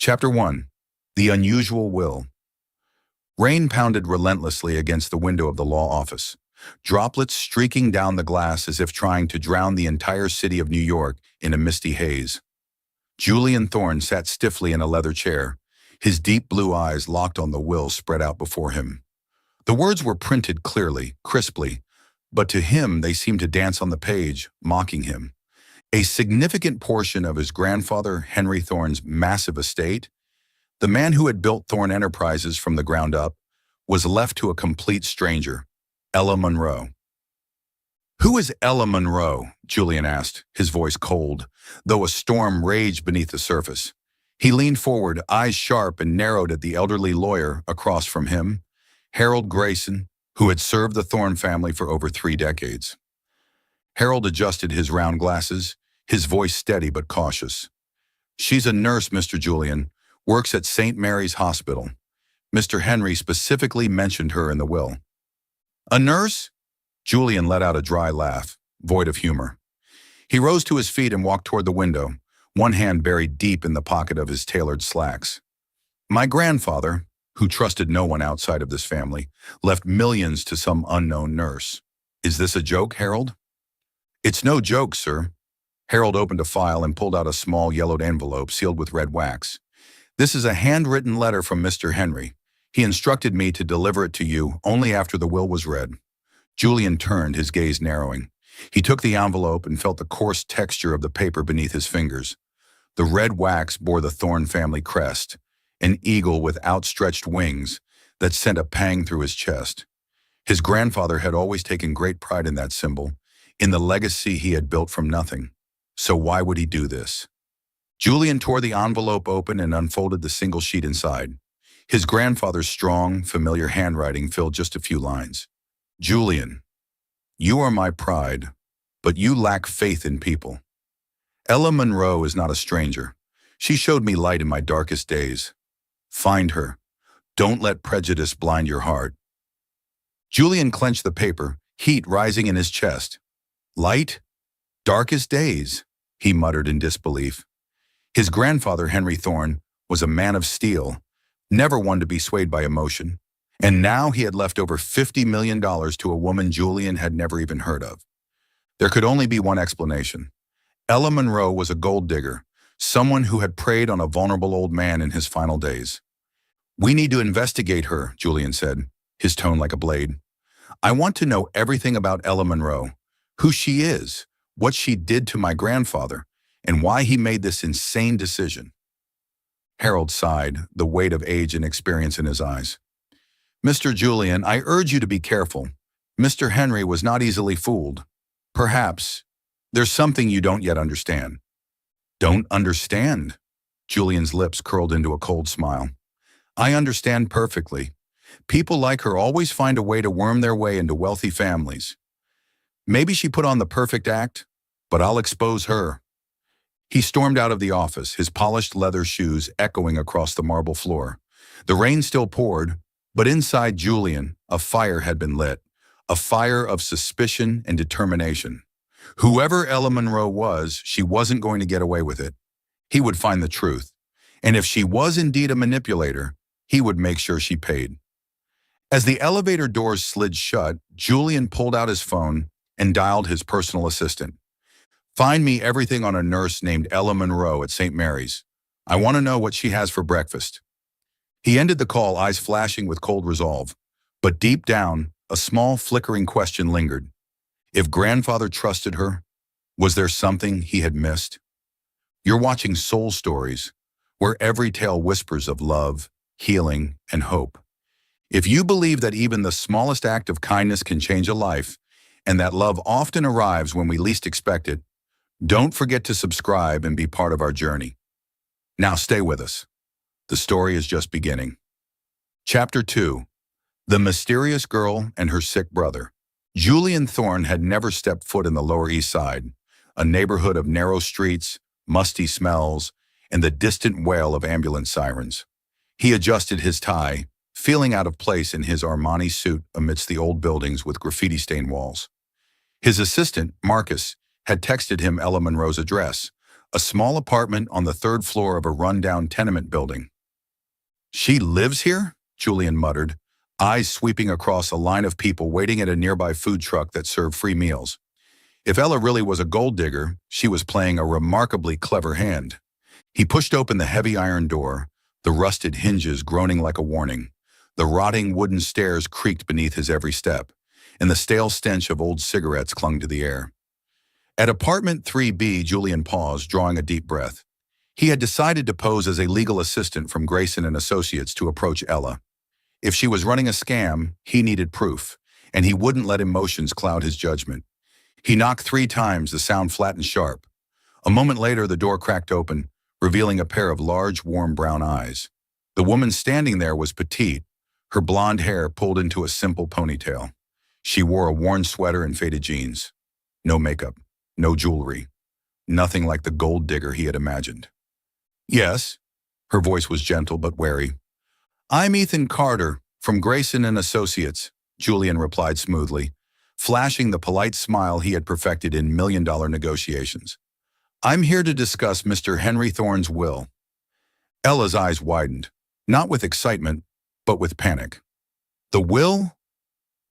Chapter 1. The Unusual Will. Rain pounded relentlessly against the window of the law office, droplets streaking down the glass as if trying to drown the entire city of New York in a misty haze. Julian Thorne sat stiffly in a leather chair, his deep blue eyes locked on the will spread out before him. The words were printed clearly, crisply, but to him they seemed to dance on the page, mocking him. A significant portion of his grandfather Henry Thorne's massive estate, the man who had built Thorne Enterprises from the ground up, was left to a complete stranger, Ella Monroe. "Who is Ella Monroe?" Julian asked, his voice cold, though a storm raged beneath the surface. He leaned forward, eyes sharp and narrowed at the elderly lawyer across from him, Harold Grayson, who had served the Thorne family for over 3 decades. Harold adjusted his round glasses, his voice steady but cautious. "She's a nurse, Mr. Julian, works at St. Mary's Hospital. Mr. Henry specifically mentioned her in the will." "A nurse?" Julian let out a dry laugh, void of humor. He rose to his feet and walked toward the window, one hand buried deep in the pocket of his tailored slacks. "My grandfather, who trusted no one outside of this family, left millions to some unknown nurse. Is this a joke, Harold?" "It's no joke, sir." Harold opened a file and pulled out a small yellowed envelope sealed with red wax. "This is a handwritten letter from Mr. Henry. He instructed me to deliver it to you only after the will was read." Julian turned, his gaze narrowing. He took the envelope and felt the coarse texture of the paper beneath his fingers. The red wax bore the Thorne family crest, an eagle with outstretched wings that sent a pang through his chest. His grandfather had always taken great pride in that symbol, in the legacy he had built from nothing. So why would he do this? Julian tore the envelope open and unfolded the single sheet inside. His grandfather's strong, familiar handwriting filled just a few lines. "Julian, you are my pride, but you lack faith in people. Ella Monroe is not a stranger. She showed me light in my darkest days. Find her. Don't let prejudice blind your heart." Julian clenched the paper, heat rising in his chest. "Light? Darkest days," he muttered in disbelief. His grandfather, Henry Thorne, was a man of steel, never one to be swayed by emotion, and now he had left over $50 million to a woman Julian had never even heard of. There could only be one explanation. Ella Monroe was a gold digger, someone who had preyed on a vulnerable old man in his final days. "We need to investigate her," Julian said, his tone like a blade. "I want to know everything about Ella Monroe, who she is, what she did to my grandfather, and why he made this insane decision." Harold sighed, the weight of age and experience in his eyes. "Mr. Julian, I urge you to be careful. Mr. Henry was not easily fooled. Perhaps there's something you don't yet understand." "Don't understand?" Julian's lips curled into a cold smile. "I understand perfectly. People like her always find a way to worm their way into wealthy families. Maybe she put on the perfect act, but I'll expose her." He stormed out of the office, his polished leather shoes echoing across the marble floor. The rain still poured, but inside Julian, a fire had been lit, a fire of suspicion and determination. Whoever Ella Monroe was, she wasn't going to get away with it. He would find the truth, and if she was indeed a manipulator, he would make sure she paid. As the elevator doors slid shut, Julian pulled out his phone and dialed his personal assistant. "Find me everything on a nurse named Ella Monroe at St. Mary's. I want to know what she has for breakfast." He ended the call, eyes flashing with cold resolve. But deep down, a small flickering question lingered. If grandfather trusted her, was there something he had missed? You're watching Soul Stories, where every tale whispers of love, healing, and hope. If you believe that even the smallest act of kindness can change a life, and that love often arrives when we least expect it, don't forget to subscribe and be part of our journey. Now stay with us. The story is just beginning. Chapter 2. The Mysterious Girl and Her Sick Brother. Julian Thorne had never stepped foot in the Lower East Side, a neighborhood of narrow streets, musty smells, and the distant wail of ambulance sirens. He adjusted his tie, feeling out of place in his Armani suit amidst the old buildings with graffiti-stained walls. His assistant, Marcus, had texted him Ella Monroe's address, a small apartment on the third floor of a rundown tenement building. She lives here? Julian muttered, eyes sweeping across a line of people waiting at a nearby food truck that served free meals. If Ella really was a gold digger, she was playing a remarkably clever hand. He pushed open the heavy iron door, the rusted hinges groaning like a warning. The rotting wooden stairs creaked beneath his every step, and the stale stench of old cigarettes clung to the air. At apartment 3B, Julian paused, drawing a deep breath. He had decided to pose as a legal assistant from Grayson and Associates to approach Ella. If she was running a scam, he needed proof, and he wouldn't let emotions cloud his judgment. He knocked 3 times, the sound flat and sharp. A moment later, the door cracked open, revealing a pair of large, warm brown eyes. The woman standing there was petite, her blonde hair pulled into a simple ponytail. She wore a worn sweater and faded jeans. No makeup, no jewelry, nothing like the gold digger he had imagined. "Yes," her voice was gentle but wary. "I'm Ethan Carter, from Grayson and Associates," Julian replied smoothly, flashing the polite smile he had perfected in million-dollar negotiations. "I'm here to discuss Mr. Henry Thorne's will." Ella's eyes widened, not with excitement, but with panic. "The will?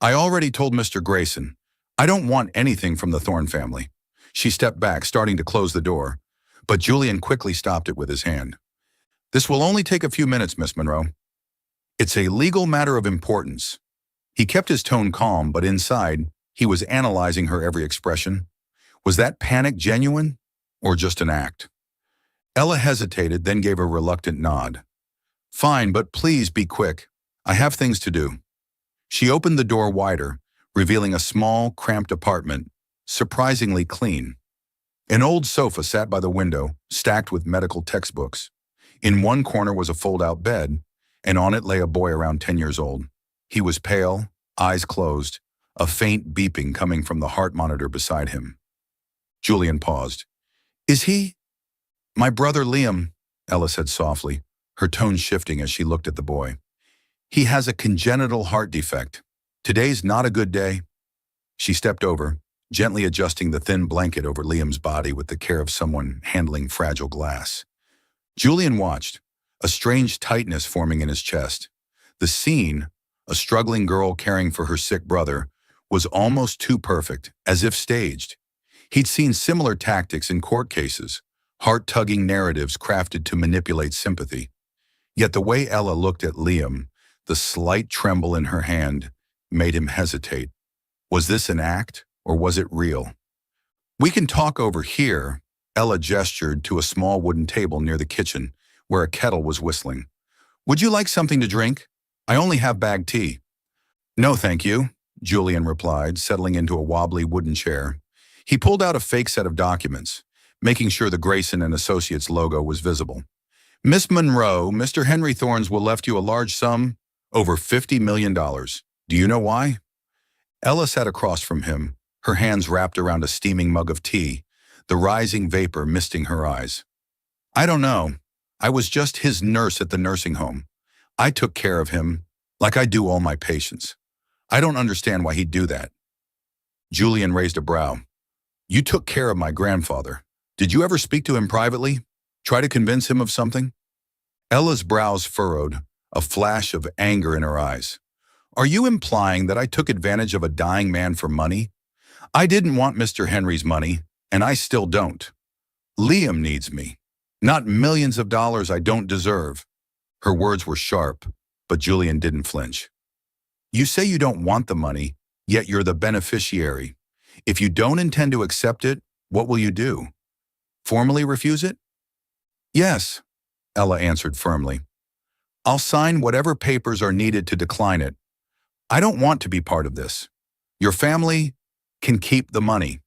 I already told Mr. Grayson. I don't want anything from the Thorne family." She stepped back, starting to close the door, but Julian quickly stopped it with his hand. "This will only take a few minutes, Miss Monroe. It's a legal matter of importance." He kept his tone calm, but inside, he was analyzing her every expression. Was that panic genuine, or just an act? Ella hesitated, then gave a reluctant nod. "Fine, but please be quick. I have things to do." She opened the door wider, revealing a small, cramped apartment, surprisingly clean. An old sofa sat by the window, stacked with medical textbooks. In one corner was a fold-out bed, and on it lay a boy around 10 years old. He was pale, eyes closed, a faint beeping coming from the heart monitor beside him. Julian paused. "Is he—" "My brother Liam," Ella said softly, her tone shifting as she looked at the boy. "He has a congenital heart defect. Today's not a good day." She stepped over, gently adjusting the thin blanket over Liam's body with the care of someone handling fragile glass. Julian watched, a strange tightness forming in his chest. The scene, a struggling girl caring for her sick brother, was almost too perfect, as if staged. He'd seen similar tactics in court cases, heart-tugging narratives crafted to manipulate sympathy. Yet the way Ella looked at Liam, the slight tremble in her hand, made him hesitate. Was this an act, or was it real? "We can talk over here," Ella gestured to a small wooden table near the kitchen, where a kettle was whistling. "Would you like something to drink? I only have bagged tea." "No, thank you," Julian replied, settling into a wobbly wooden chair. He pulled out a fake set of documents, making sure the Grayson and Associates logo was visible. "Miss Monroe, Mr. Henry Thorne's will left you a large sum, over $50 million. Do you know why?" Ella sat across from him, her hands wrapped around a steaming mug of tea, the rising vapor misting her eyes. "I don't know. I was just his nurse at the nursing home. I took care of him, like I do all my patients. I don't understand why he'd do that." Julian raised a brow. "You took care of my grandfather. Did you ever speak to him privately? Try to convince him of something?" Ella's brows furrowed, a flash of anger in her eyes. "Are you implying that I took advantage of a dying man for money? I didn't want Mr. Henry's money, and I still don't. Liam needs me, not millions of dollars I don't deserve." Her words were sharp, but Julian didn't flinch. "You say you don't want the money, yet you're the beneficiary. If you don't intend to accept it, what will you do? Formally refuse it?" "Yes," Ella answered firmly. "I'll sign whatever papers are needed to decline it. I don't want to be part of this. Your family can keep the money."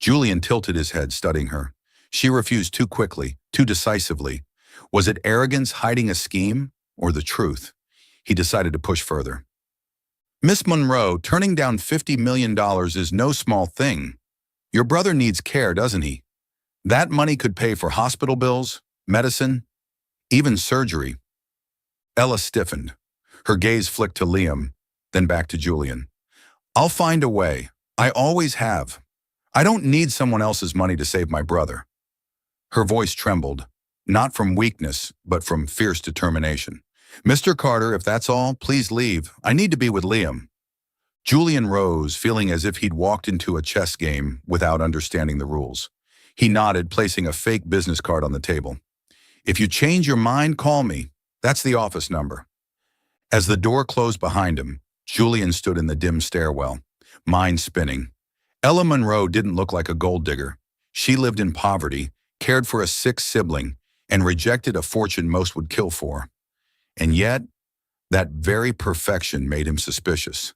Julian tilted his head, studying her. She refused too quickly, too decisively. Was it arrogance hiding a scheme, or the truth? He decided to push further. "Miss Monroe, turning down $50 million is no small thing. Your brother needs care, doesn't he? That money could pay for hospital bills, medicine, even surgery." Ella stiffened. Her gaze flicked to Liam, then back to Julian. "I'll find a way. I always have. I don't need someone else's money to save my brother." Her voice trembled, not from weakness, but from fierce determination. "Mr. Carter, if that's all, please leave. I need to be with Liam." Julian rose, feeling as if he'd walked into a chess game without understanding the rules. He nodded, placing a fake business card on the table. "If you change your mind, call me. That's the office number." As the door closed behind him, Julian stood in the dim stairwell, mind spinning. Ella Monroe didn't look like a gold digger. She lived in poverty, cared for a sick sibling, and rejected a fortune most would kill for. And yet, that very perfection made him suspicious.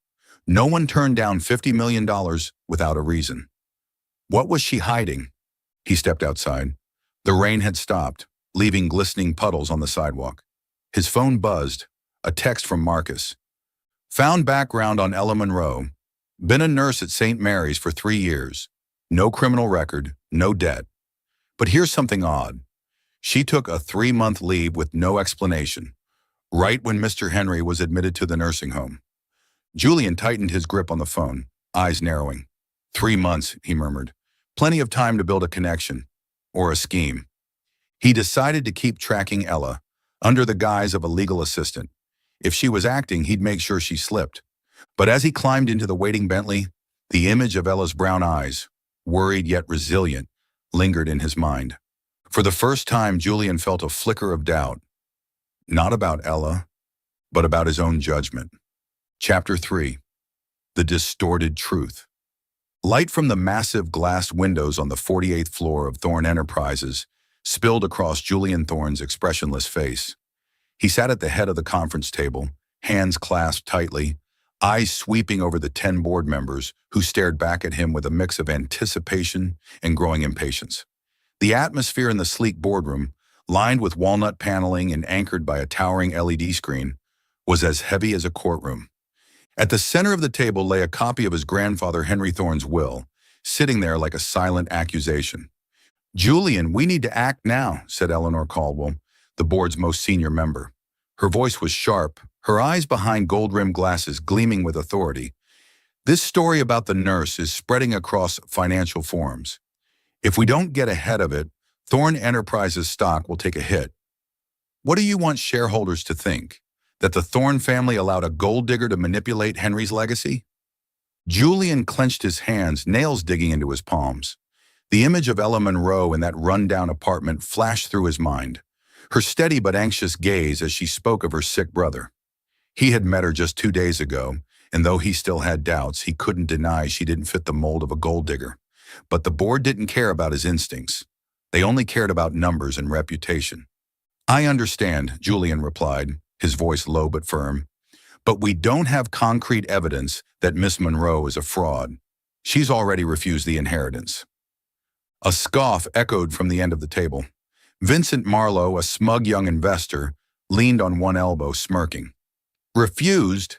No one turned down $50 million without a reason. What was she hiding? He stepped outside. The rain had stopped, leaving glistening puddles on the sidewalk. His phone buzzed, a text from Marcus. "Found background on Ella Monroe. Been a nurse at St. Mary's for 3 years. No criminal record, no debt. But here's something odd. She took a 3-month leave with no explanation, right when Mr. Henry was admitted to the nursing home." Julian tightened his grip on the phone, eyes narrowing. 3 months, he murmured. Plenty of time to build a connection, or a scheme. He decided to keep tracking Ella, under the guise of a legal assistant. If she was acting, he'd make sure she slipped. But as he climbed into the waiting Bentley, the image of Ella's brown eyes, worried yet resilient, lingered in his mind. For the first time, Julian felt a flicker of doubt. Not about Ella, but about his own judgment. Chapter 3. The Distorted Truth. Light from the massive glass windows on the 48th floor of Thorne Enterprises spilled across Julian Thorne's expressionless face. He sat at the head of the conference table, hands clasped tightly, eyes sweeping over the 10 board members who stared back at him with a mix of anticipation and growing impatience. The atmosphere in the sleek boardroom, lined with walnut paneling and anchored by a towering LED screen, was as heavy as a courtroom. At the center of the table lay a copy of his grandfather Henry Thorne's will, sitting there like a silent accusation. "Julian, we need to act now," said Eleanor Caldwell, the board's most senior member. Her voice was sharp, her eyes behind gold-rimmed glasses gleaming with authority. "This story about the nurse is spreading across financial forums. If we don't get ahead of it, Thorne Enterprises stock will take a hit. What do you want shareholders to think? That the Thorne family allowed a gold digger to manipulate Henry's legacy?" Julian clenched his hands, nails digging into his palms. The image of Ella Monroe in that run-down apartment flashed through his mind, her steady but anxious gaze as she spoke of her sick brother. He had met her just 2 days ago, and though he still had doubts, he couldn't deny she didn't fit the mold of a gold digger. But the board didn't care about his instincts. They only cared about numbers and reputation. "I understand," Julian replied, his voice low but firm. "But we don't have concrete evidence that Miss Monroe is a fraud. She's already refused the inheritance." A scoff echoed from the end of the table. Vincent Marlowe, a smug young investor, leaned on one elbow, smirking. "Refused?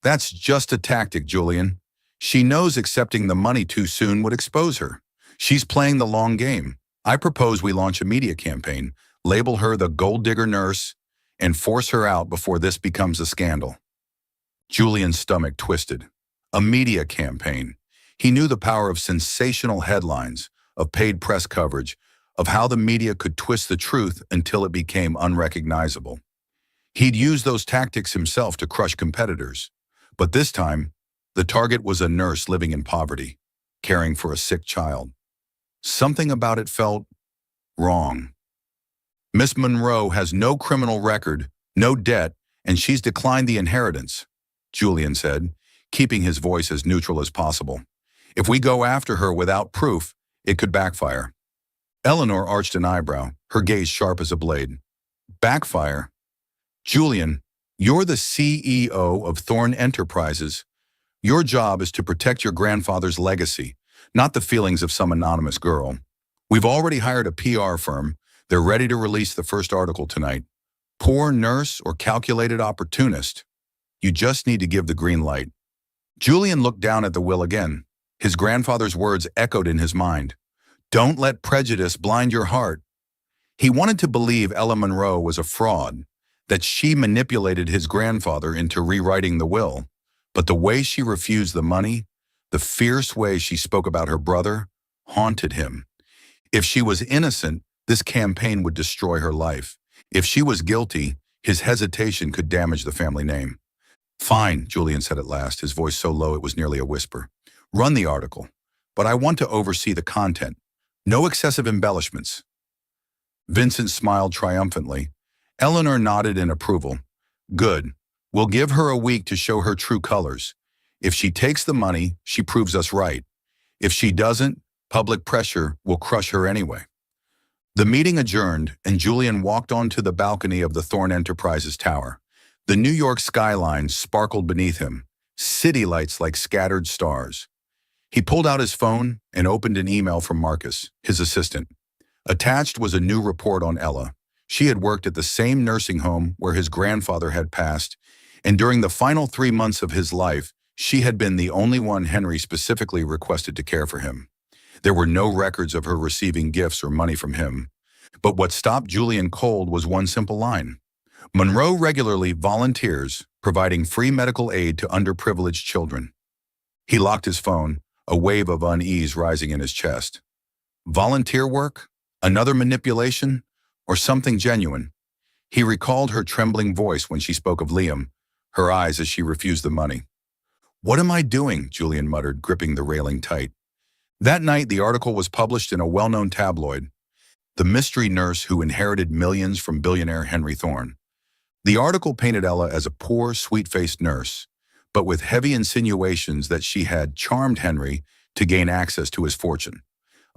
That's just a tactic, Julian. She knows accepting the money too soon would expose her. She's playing the long game. I propose we launch a media campaign, label her the gold digger nurse, and force her out before this becomes a scandal." Julian's stomach twisted. A media campaign. He knew the power of sensational headlines, of paid press coverage, of how the media could twist the truth until it became unrecognizable. He'd used those tactics himself to crush competitors. But this time, the target was a nurse living in poverty, caring for a sick child. Something about it felt wrong. "Miss Monroe has no criminal record, no debt, and she's declined the inheritance," Julian said, keeping his voice as neutral as possible. "If we go after her without proof, it could backfire." Eleanor arched an eyebrow, her gaze sharp as a blade. "Backfire? Julian, you're the CEO of Thorne Enterprises. Your job is to protect your grandfather's legacy, not the feelings of some anonymous girl. We've already hired a PR firm. They're ready to release the first article tonight. Poor nurse or calculated opportunist? You just need to give the green light." Julian looked down at the will again. His grandfather's words echoed in his mind. "Don't let prejudice blind your heart." He wanted to believe Ella Monroe was a fraud, that she manipulated his grandfather into rewriting the will. But the way she refused the money, the fierce way she spoke about her brother, haunted him. If she was innocent, This campaign would destroy her life. If she was guilty, his hesitation could damage the family name. Fine, Julian said at last, his voice so low it was nearly a whisper. Run the article. But I want to oversee the content. No excessive embellishments. Vincent smiled triumphantly. Eleanor nodded in approval. Good. We'll give her a week to show her true colors. If she takes the money, she proves us right. If she doesn't, public pressure will crush her anyway. The meeting adjourned, and Julian walked onto the balcony of the Thorne Enterprises tower. The New York skyline sparkled beneath him, city lights like scattered stars. He pulled out his phone and opened an email from Marcus, his assistant. Attached was a new report on Ella. She had worked at the same nursing home where his grandfather had passed, and during the final 3 months of his life, she had been the only one Henry specifically requested to care for him. There were no records of her receiving gifts or money from him. But what stopped Julian cold was one simple line. Monroe regularly volunteers, providing free medical aid to underprivileged children. He locked his phone, a wave of unease rising in his chest. Volunteer work? Another manipulation? Or something genuine? He recalled her trembling voice when she spoke of Liam, her eyes as she refused the money. What am I doing? Julian muttered, gripping the railing tight. That night, the article was published in a well-known tabloid, The Mystery Nurse Who Inherited Millions from Billionaire Henry Thorne. The article painted Ella as a poor, sweet-faced nurse, but with heavy insinuations that she had charmed Henry to gain access to his fortune.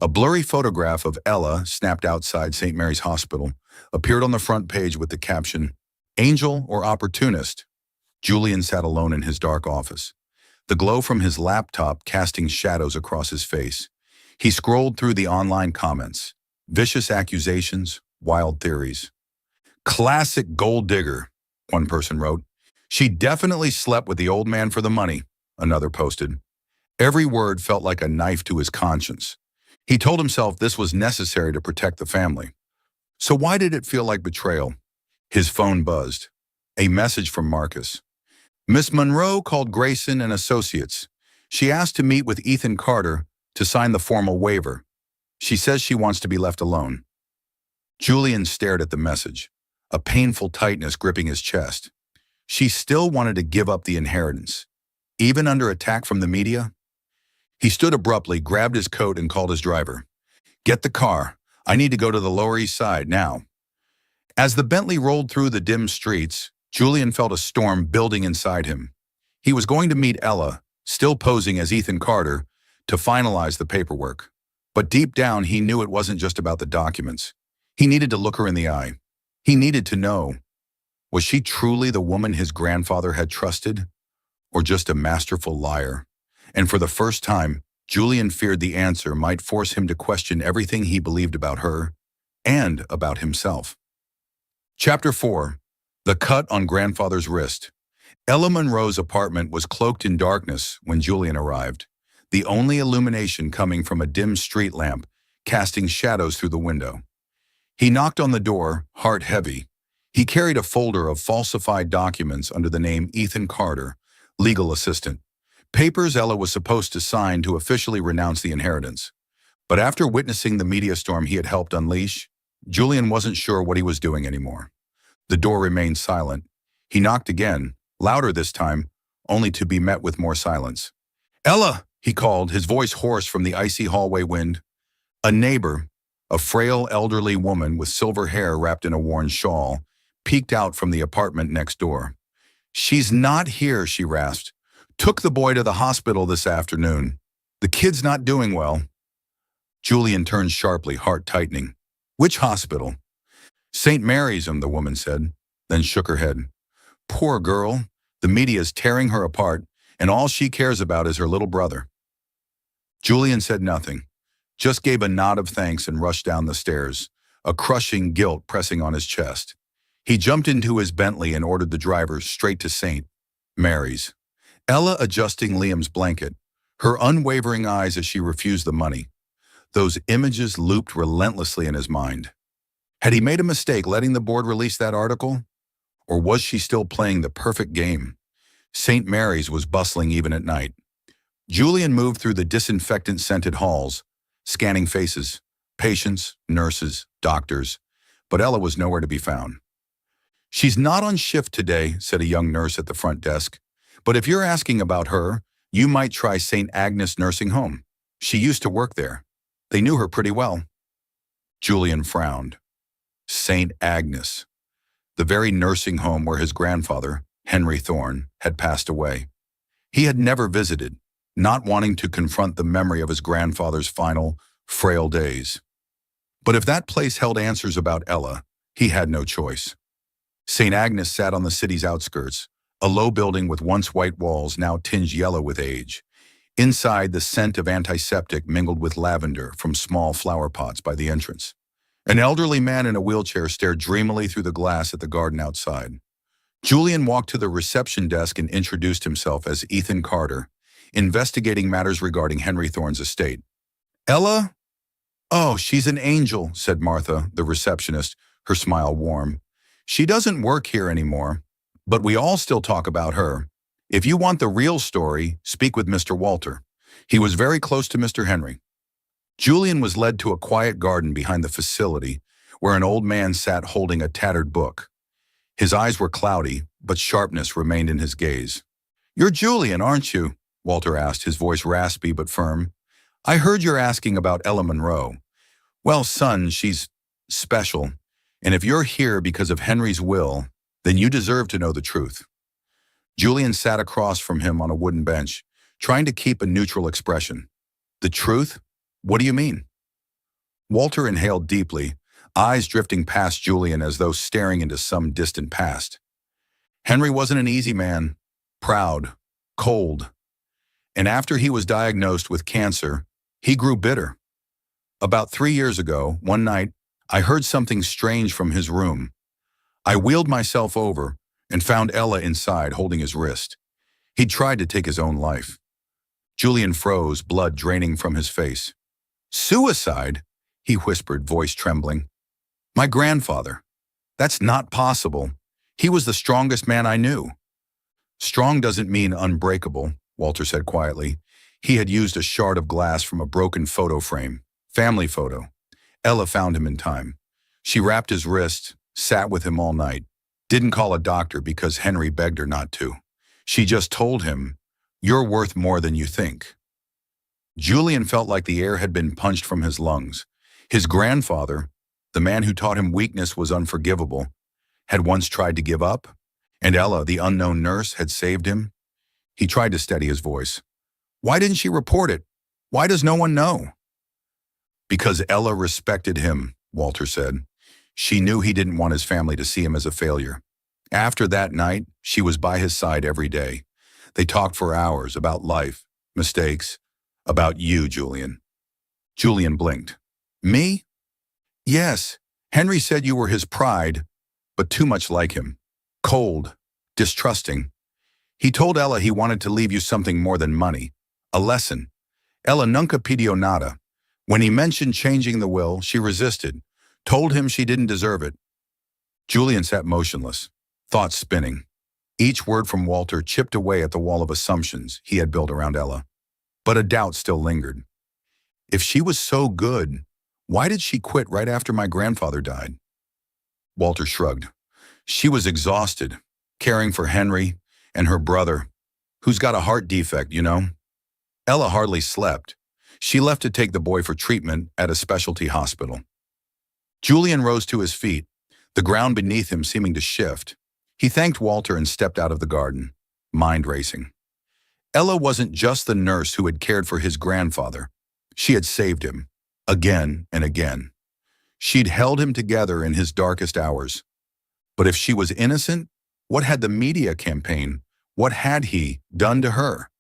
A blurry photograph of Ella, snapped outside St. Mary's Hospital, appeared on the front page with the caption, Angel or Opportunist? Julian sat alone in his dark office, the glow from his laptop casting shadows across his face. He scrolled through the online comments. Vicious accusations, wild theories. Classic gold digger, one person wrote. She definitely slept with the old man for the money, another posted. Every word felt like a knife to his conscience. He told himself this was necessary to protect the family. So why did it feel like betrayal? His phone buzzed. A message from Marcus. Miss Monroe called Grayson and Associates. She asked to meet with Ethan Carter to sign the formal waiver. She says she wants to be left alone. Julian stared at the message, a painful tightness gripping his chest. She still wanted to give up the inheritance, even under attack from the media? He stood abruptly, grabbed his coat, and called his driver. Get the car. I need to go to the Lower East Side now. As the Bentley rolled through the dim streets, Julian felt a storm building inside him. He was going to meet Ella, still posing as Ethan Carter, to finalize the paperwork. But deep down, he knew it wasn't just about the documents. He needed to look her in the eye. He needed to know, was she truly the woman his grandfather had trusted, or just a masterful liar? And for the first time, Julian feared the answer might force him to question everything he believed about her and about himself. Chapter 4. The Cut on Grandfather's Wrist. Ella Monroe's apartment was cloaked in darkness when Julian arrived, the only illumination coming from a dim street lamp, casting shadows through the window. He knocked on the door, heart heavy. He carried a folder of falsified documents under the name Ethan Carter, legal assistant. Papers Ella was supposed to sign to officially renounce the inheritance. But after witnessing the media storm he had helped unleash, Julian wasn't sure what he was doing anymore. The door remained silent. He knocked again, louder this time, only to be met with more silence. Ella, he called, his voice hoarse from the icy hallway wind. A neighbor, a frail elderly woman with silver hair wrapped in a worn shawl, peeked out from the apartment next door. She's not here, she rasped. Took the boy to the hospital this afternoon. The kid's not doing well. Julian turned sharply, heart tightening. Which hospital? St. Mary's, the woman said, then shook her head. Poor girl. The media's tearing her apart, and all she cares about is her little brother. Julian said nothing, just gave a nod of thanks and rushed down the stairs, a crushing guilt pressing on his chest. He jumped into his Bentley and ordered the driver straight to St. Mary's. Ella adjusting Liam's blanket, her unwavering eyes as she refused the money. Those images looped relentlessly in his mind. Had he made a mistake letting the board release that article? Or was she still playing the perfect game? St. Mary's was bustling even at night. Julian moved through the disinfectant-scented halls, scanning faces, Patients, nurses, doctors, but Ella was nowhere to be found. "She's not on shift today," said a young nurse at the front desk. "But if you're asking about her, you might try St. Agnes Nursing Home. She used to work there. They knew her pretty well." Julian frowned. St. Agnes, the very nursing home where his grandfather, Henry Thorne, had passed away. He had never visited, not wanting to confront the memory of his grandfather's final, frail days. But if that place held answers about Ella, he had no choice. St. Agnes sat on the city's outskirts, a low building with once white walls now tinged yellow with age. Inside, the scent of antiseptic mingled with lavender from small flower pots by the entrance. An elderly man in a wheelchair stared dreamily through the glass at the garden outside. Julian walked to the reception desk and introduced himself as Ethan Carter, investigating matters regarding Henry Thorne's estate. "Ella? Oh, she's an angel," said Martha, the receptionist, her smile warm. "She doesn't work here anymore, but we all still talk about her. If you want the real story, speak with Mr. Walter. He was very close to Mr. Henry." Julian was led to a quiet garden behind the facility, where an old man sat holding a tattered book. His eyes were cloudy, but sharpness remained in his gaze. "You're Julian, aren't you?" Walter asked, his voice raspy but firm. "I heard you're asking about Ella Monroe. Well, son, she's special, and if you're here because of Henry's will, then you deserve to know the truth." Julian sat across from him on a wooden bench, trying to keep a neutral expression. "The truth? What do you mean?" Walter inhaled deeply, eyes drifting past Julian as though staring into some distant past. "Henry wasn't an easy man, proud, cold. And after he was diagnosed with cancer, he grew bitter. About 3 years ago, one night, I heard something strange from his room. I wheeled myself over and found Ella inside holding his wrist. He'd tried to take his own life." Julian froze, blood draining from his face. "Suicide?" he whispered, voice trembling. "My grandfather. That's not possible. He was the strongest man I knew." "Strong doesn't mean unbreakable," Walter said quietly. He had used a shard of glass from a broken photo frame. Family photo. Ella found him in time. She wrapped his wrist, sat with him all night. Didn't call a doctor because Henry begged her not to. She just told him, "You're worth more than you think." Julian felt like the air had been punched from his lungs. His grandfather, the man who taught him weakness was unforgivable, had once tried to give up, and Ella, the unknown nurse, had saved him. He tried to steady his voice. "Why didn't she report it? Why does no one know?" "Because Ella respected him," Walter said. "She knew he didn't want his family to see him as a failure. After that night, she was by his side every day. They talked for hours about life, mistakes, about you, Julian." Julian blinked. "Me?" "Yes. Henry said you were his pride, but too much like him. Cold, distrusting. He told Ella he wanted to leave you something more than money. A lesson. Ella nunca pidió nada. When he mentioned changing the will, she resisted, told him she didn't deserve it." Julian sat motionless, thoughts spinning. Each word from Walter chipped away at the wall of assumptions he had built around Ella. But a doubt still lingered. If she was so good, why did she quit right after my grandfather died? Walter shrugged. She was exhausted, caring for Henry and her brother, who's got a heart defect, you know. Ella hardly slept. She left to take the boy for treatment at a specialty hospital. Julian rose to his feet, the ground beneath him seeming to shift. He thanked Walter and stepped out of the garden, mind racing. Ella wasn't just the nurse who had cared for his grandfather. She had saved him, again and again. She'd held him together in his darkest hours. But if she was innocent, what had the media campaign, what had he done to her?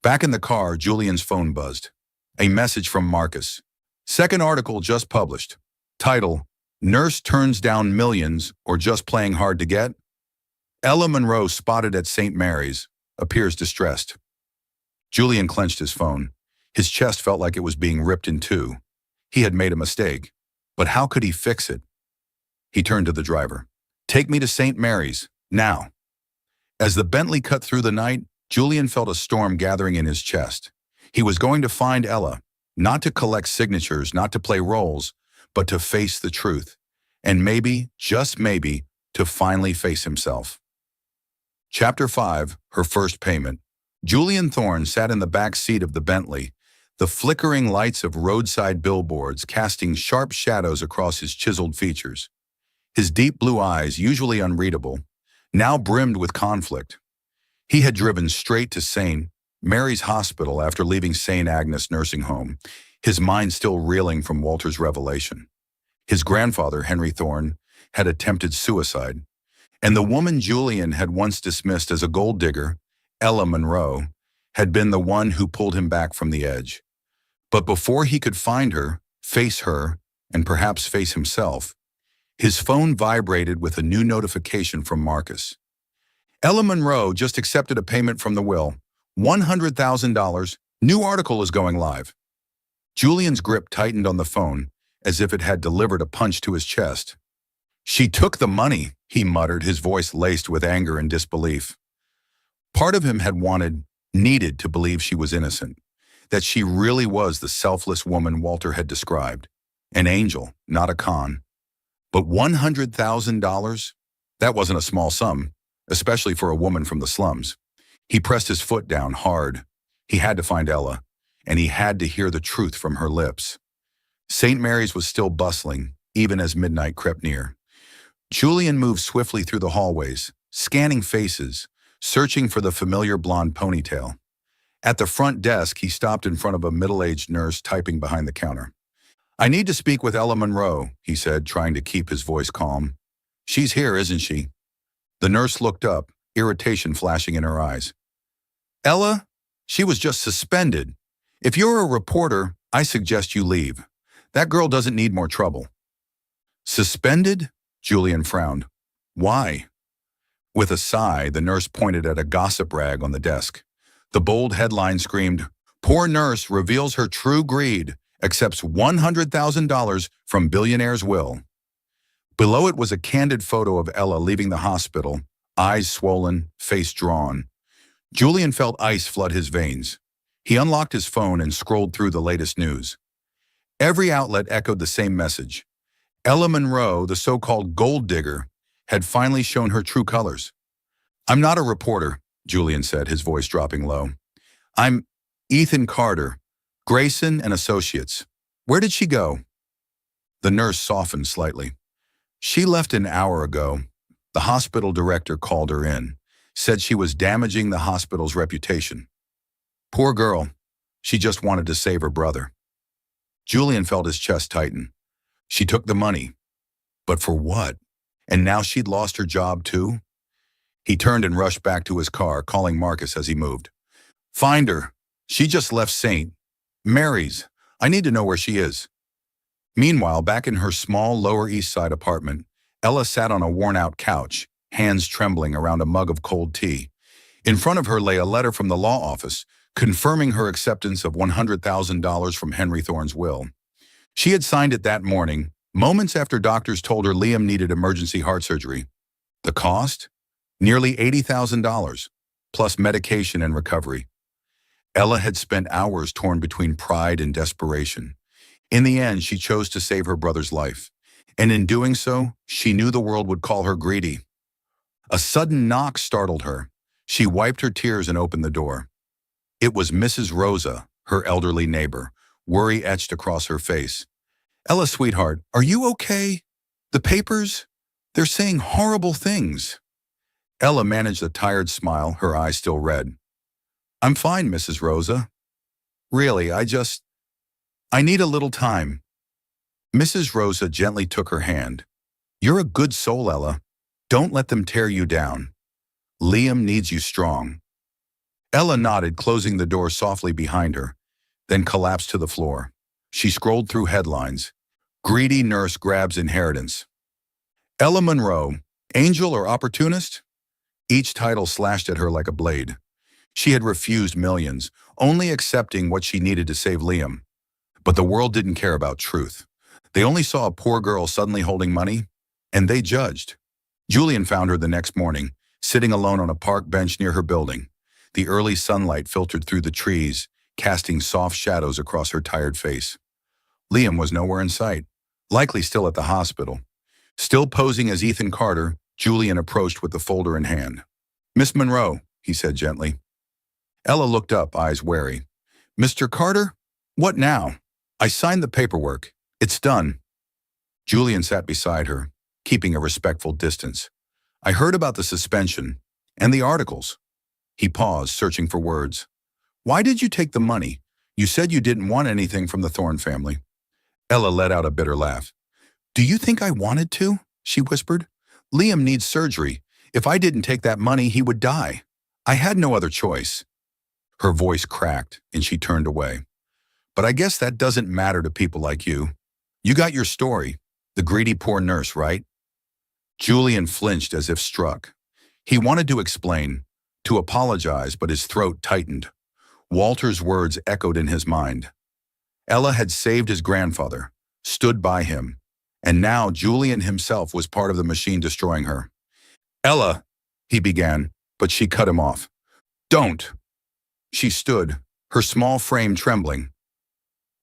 Back in the car, Julian's phone buzzed. A message from Marcus. Second article just published. Title, Nurse Turns Down Millions or Just Playing Hard to Get? Ella Monroe spotted at St. Mary's, appears distressed. Julian clenched his phone. His chest felt like it was being ripped in two. He had made a mistake, but how could he fix it? He turned to the driver. Take me to St. Mary's, now. As the Bentley cut through the night, Julian felt a storm gathering in his chest. He was going to find Ella, Not to collect signatures, not to play roles, but to face the truth. And maybe, just maybe, to finally face himself. Chapter 5, Her First Payment. Julian Thorne sat in the back seat of the Bentley, the flickering lights of roadside billboards casting sharp shadows across his chiseled features. His deep blue eyes, usually unreadable, now brimmed with conflict. He had driven straight to St. Mary's Hospital after leaving St. Agnes nursing home, his mind still reeling from Walter's revelation. His grandfather, Henry Thorne, had attempted suicide, and the woman Julian had once dismissed as a gold digger, Ella Monroe, had been the one who pulled him back from the edge. But before he could find her, and perhaps face himself, his phone vibrated with a new notification from Marcus. Ella Monroe just accepted a payment from the will. $100,000. New article is going live. Julian's grip tightened on the phone, as if it had delivered a punch to his chest. She took the money, he muttered, his voice laced with anger and disbelief. Part of him had needed to believe she was innocent, that she really was the selfless woman Walter had described. An angel, not a con. But $100,000? That wasn't a small sum, especially for a woman from the slums. He pressed his foot down hard. He had to find Ella, and he had to hear the truth from her lips. St. Mary's was still bustling, even as midnight crept near. Julian moved swiftly through the hallways, scanning faces, searching for the familiar blonde ponytail. At the front desk, he stopped in front of a middle-aged nurse typing behind the counter. "I need to speak with Ella Monroe," he said, trying to keep his voice calm. "She's here, isn't she?" The nurse looked up, irritation flashing in her eyes. "Ella? She was just suspended. If you're a reporter, I suggest you leave. That girl doesn't need more trouble." "Suspended?" Julian frowned. "Why?" With a sigh, the nurse pointed at a gossip rag on the desk. The bold headline screamed, "Poor nurse reveals her true greed, accepts $100,000 from billionaire's will." Below it was a candid photo of Ella leaving the hospital, eyes swollen, face drawn. Julian felt ice flood his veins. He unlocked his phone and scrolled through the latest news. Every outlet echoed the same message. Ella Monroe, the so-called gold digger, had finally shown her true colors. "I'm not a reporter," Julian said, his voice dropping low. "I'm Ethan Carter, Grayson and Associates. Where did she go?" The nurse softened slightly. "She left an hour ago. The hospital director called her in, said she was damaging the hospital's reputation. Poor girl. She just wanted to save her brother." Julian felt his chest tighten. She took the money. But for what? And now she'd lost her job too? He turned and rushed back to his car, calling Marcus as he moved. "Find her. She just left St. Mary's. I need to know where she is." Meanwhile, back in her small Lower East Side apartment, Ella sat on a worn-out couch, hands trembling around a mug of cold tea. In front of her lay a letter from the law office, confirming her acceptance of $100,000 from Henry Thorne's will. She had signed it that morning, moments after doctors told her Liam needed emergency heart surgery. The cost? Nearly $80,000, plus medication and recovery. Ella had spent hours torn between pride and desperation. In the end, she chose to save her brother's life. And in doing so, she knew the world would call her greedy. A sudden knock startled her. She wiped her tears and opened the door. It was Mrs. Rosa, her elderly neighbor, worry etched across her face. "Ella, sweetheart, are you okay? The papers? They're saying horrible things." Ella managed a tired smile, her eyes still red. "I'm fine, Mrs. Rosa. Really, I need a little time." Mrs. Rosa gently took her hand. "You're a good soul, Ella. Don't let them tear you down. Liam needs you strong." Ella nodded, closing the door softly behind her, then collapsed to the floor. She scrolled through headlines. Greedy nurse grabs inheritance. Ella Monroe, angel or opportunist? Each title slashed at her like a blade. She had refused millions, only accepting what she needed to save Liam. But the world didn't care about truth. They only saw a poor girl suddenly holding money, and they judged. Julian found her the next morning, sitting alone on a park bench near her building. The early sunlight filtered through the trees, casting soft shadows across her tired face. Liam was nowhere in sight, likely still at the hospital. Still posing as Ethan Carter, Julian approached with the folder in hand. "Miss Monroe," he said gently. Ella looked up, eyes wary. "Mr. Carter? What now?" "I signed the paperwork. It's done." Julian sat beside her, keeping a respectful distance. "I heard about the suspension and the articles." He paused, searching for words. "Why did you take the money? You said you didn't want anything from the Thorne family." Ella let out a bitter laugh. "Do you think I wanted to?" she whispered. "Liam needs surgery. If I didn't take that money, he would die. I had no other choice." Her voice cracked, and she turned away. "But I guess that doesn't matter to people like you. You got your story. The greedy poor nurse, right?" Julian flinched as if struck. He wanted to explain, to apologize, but his throat tightened. Walter's words echoed in his mind. Ella had saved his grandfather, stood by him, and now Julian himself was part of the machine destroying her. "Ella," he began, but she cut him off. "Don't." She stood, her small frame trembling.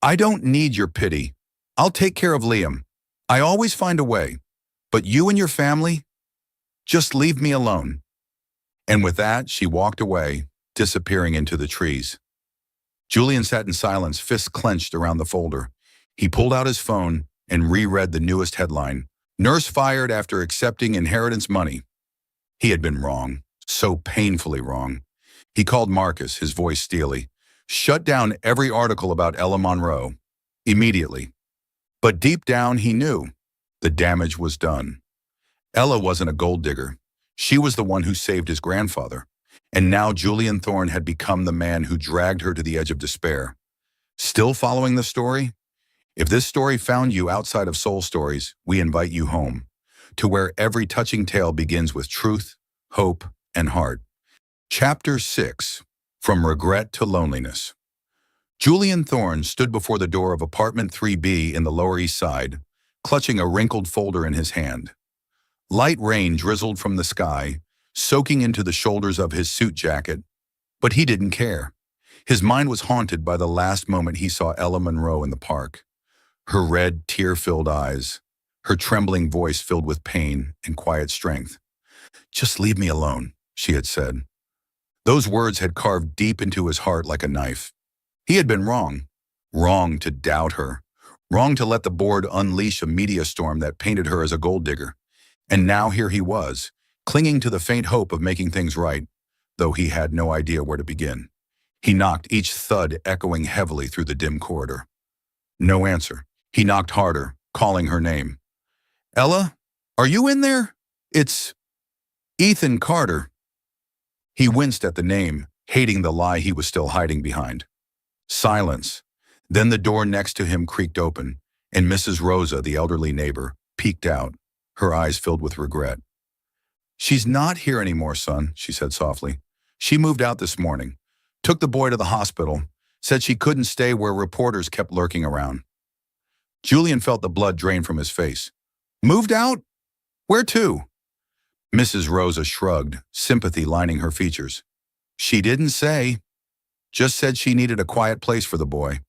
"I don't need your pity. I'll take care of Liam. I always find a way. But you and your family, just leave me alone." And with that, she walked away, disappearing into the trees. Julian sat in silence, fists clenched around the folder. He pulled out his phone and reread the newest headline: "Nurse fired after accepting inheritance money." He had been wrong, so painfully wrong. He called Marcus, his voice steely. "Shut down every article about Ella Monroe. Immediately." But deep down, he knew the damage was done. Ella wasn't a gold digger. She was the one who saved his grandfather. And now Julian Thorne had become the man who dragged her to the edge of despair. Still following the story? If this story found you outside of Soul Stories, we invite you home, to where every touching tale begins with truth, hope, and heart. Chapter 6. From Regret to Loneliness. Julian Thorne stood before the door of apartment 3B in the Lower East Side, clutching a wrinkled folder in his hand. Light rain drizzled from the sky, soaking into the shoulders of his suit jacket, but he didn't care. His mind was haunted by the last moment he saw Ella Monroe in the park. Her red, tear-filled eyes, her trembling voice filled with pain and quiet strength. "Just leave me alone," she had said. Those words had carved deep into his heart like a knife. He had been wrong. Wrong to doubt her. Wrong to let the board unleash a media storm that painted her as a gold digger. And now here he was, clinging to the faint hope of making things right, though he had no idea where to begin. He knocked, each thud echoing heavily through the dim corridor. No answer. He knocked harder, calling her name. "Ella, are you in there? It's Ethan Carter." He winced at the name, hating the lie he was still hiding behind. Silence. Then the door next to him creaked open, and Mrs. Rosa, the elderly neighbor, peeked out, her eyes filled with regret. "She's not here anymore, son," she said softly. "She moved out this morning, took the boy to the hospital, said she couldn't stay where reporters kept lurking around." Julian felt the blood drain from his face. "Moved out? Where to?" Mrs. Rosa shrugged, sympathy lining her features. "She didn't say. Just said she needed a quiet place for the boy.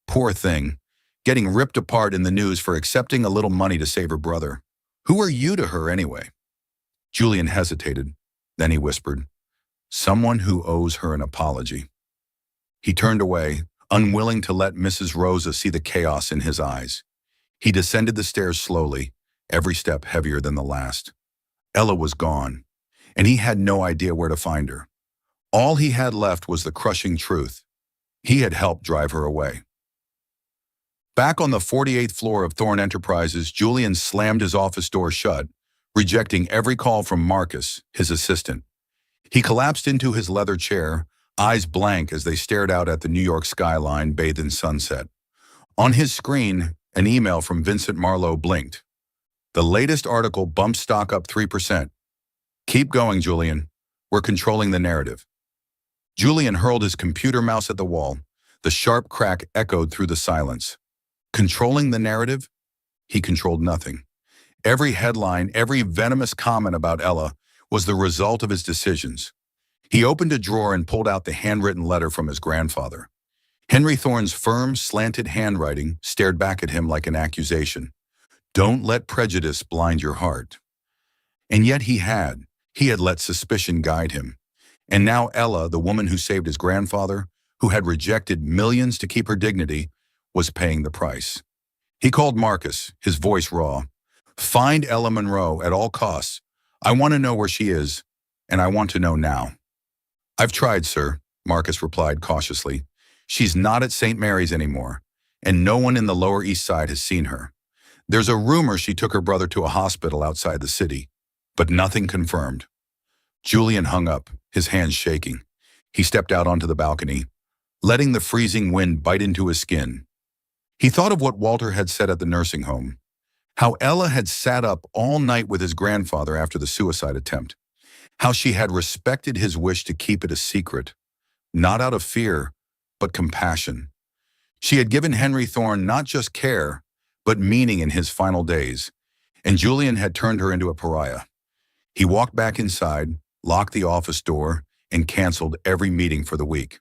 Poor thing, getting ripped apart in the news for accepting a little money to save her brother. Who are you to her anyway?" Julian hesitated. Then he whispered, "Someone who owes her an apology." He turned away, unwilling to let Mrs. Rosa see the chaos in his eyes. He descended the stairs slowly, every step heavier than the last. Ella was gone, and he had no idea where to find her. All he had left was the crushing truth. He had helped drive her away. Back on the 48th floor of Thorne Enterprises, Julian slammed his office door shut, rejecting every call from Marcus, his assistant. He collapsed into his leather chair, eyes blank as they stared out at the New York skyline bathed in sunset. On his screen, an email from Vincent Marlowe blinked. "The latest article bumped stock up 3%. Keep going, Julian. We're controlling the narrative." Julian hurled his computer mouse at the wall. The sharp crack echoed through the silence. Controlling the narrative? He controlled nothing. Every headline, every venomous comment about Ella was the result of his decisions. He opened a drawer and pulled out the handwritten letter from his grandfather. Henry Thorne's firm, slanted handwriting stared back at him like an accusation. Don't let prejudice blind your heart. And yet he had. He had let suspicion guide him. And now Ella, the woman who saved his grandfather, who had rejected millions to keep her dignity, was paying the price. He called Marcus, his voice raw. Find Ella Monroe at all costs. I want to know where she is, and I want to know now. I've tried, sir, Marcus replied cautiously. She's not at St. Mary's anymore, and no one in the Lower East Side has seen her. There's a rumor she took her brother to a hospital outside the city, but nothing confirmed. Julian hung up, his hands shaking. He stepped out onto the balcony, letting the freezing wind bite into his skin. He thought of what Walter had said at the nursing home, how Ella had sat up all night with his grandfather after the suicide attempt, how she had respected his wish to keep it a secret, not out of fear, but compassion. She had given Henry Thorne not just care, but meaning in his final days, and Julian had turned her into a pariah. He walked back inside, locked the office door, and canceled every meeting for the week.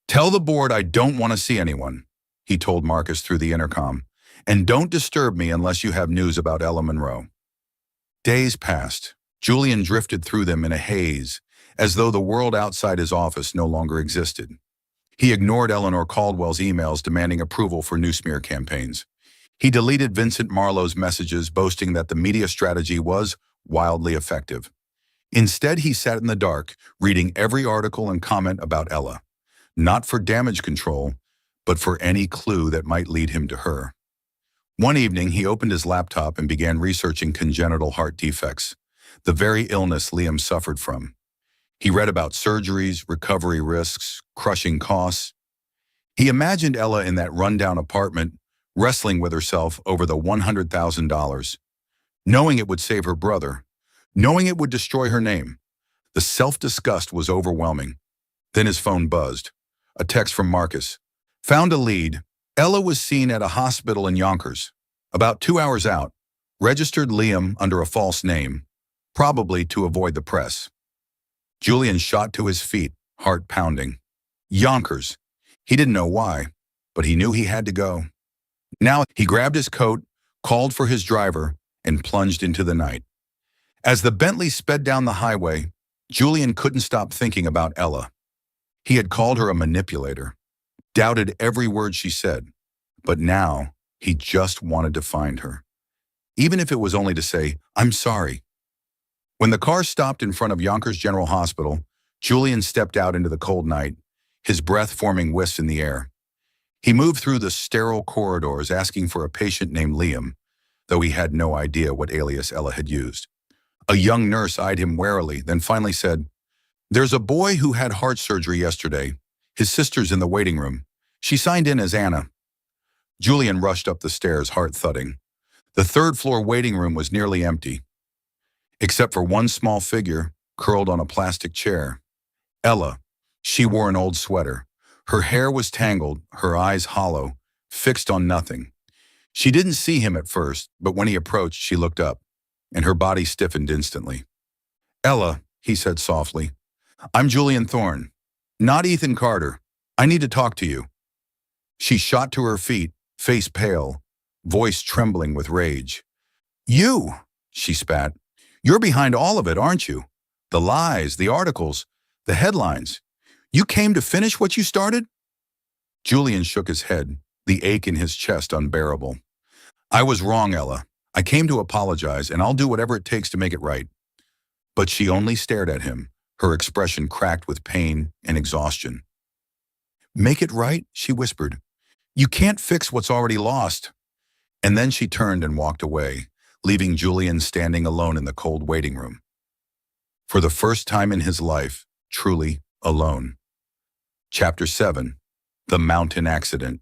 Tell the board I don't want to see anyone, he told Marcus through the intercom, and don't disturb me unless you have news about Ella Monroe. Days passed. Julian drifted through them in a haze, as though the world outside his office no longer existed. He ignored Eleanor Caldwell's emails demanding approval for new smear campaigns. He deleted Vincent Marlowe's messages boasting that the media strategy was wildly effective. Instead, he sat in the dark, reading every article and comment about Ella, not for damage control, but for any clue that might lead him to her. One evening, he opened his laptop and began researching congenital heart defects, the very illness Liam suffered from. He read about surgeries, recovery risks, crushing costs. He imagined Ella in that rundown apartment, wrestling with herself over the $100,000, knowing it would save her brother, knowing it would destroy her name. The self-disgust was overwhelming. Then his phone buzzed. A text from Marcus. Found a lead. Ella was seen at a hospital in Yonkers. About 2 hours out. Registered Liam under a false name, probably to avoid the press. Julian shot to his feet, heart pounding. Yonkers. He didn't know why, but he knew he had to go. Now he grabbed his coat, called for his driver, and plunged into the night. As the Bentley sped down the highway, Julian couldn't stop thinking about Ella. He had called her a manipulator, doubted every word she said, but now he just wanted to find her. Even if it was only to say, I'm sorry. When the car stopped in front of Yonkers General Hospital, Julian stepped out into the cold night, his breath forming wisps in the air. He moved through the sterile corridors asking for a patient named Liam, though he had no idea what alias Ella had used. A young nurse eyed him warily, then finally said, There's a boy who had heart surgery yesterday. His sister's in the waiting room. She signed in as Anna. Julian rushed up the stairs, heart thudding. The third-floor waiting room was nearly empty, except for one small figure curled on a plastic chair. Ella. She wore an old sweater. Her hair was tangled, her eyes hollow, fixed on nothing. She didn't see him at first, but when he approached, she looked up, and her body stiffened instantly. Ella, he said softly, I'm Julian Thorne, not Ethan Carter. I need to talk to you. She shot to her feet, face pale, voice trembling with rage. You, she spat. You're behind all of it, aren't you? The lies, the articles, the headlines. You came to finish what you started? Julian shook his head, the ache in his chest unbearable. I was wrong, Ella. I came to apologize, and I'll do whatever it takes to make it right. But she only stared at him, her expression cracked with pain and exhaustion. Make it right, she whispered. You can't fix what's already lost. And then she turned and walked away, leaving Julian standing alone in the cold waiting room. For the first time in his life, truly alone. Chapter 7. The Mountain Accident.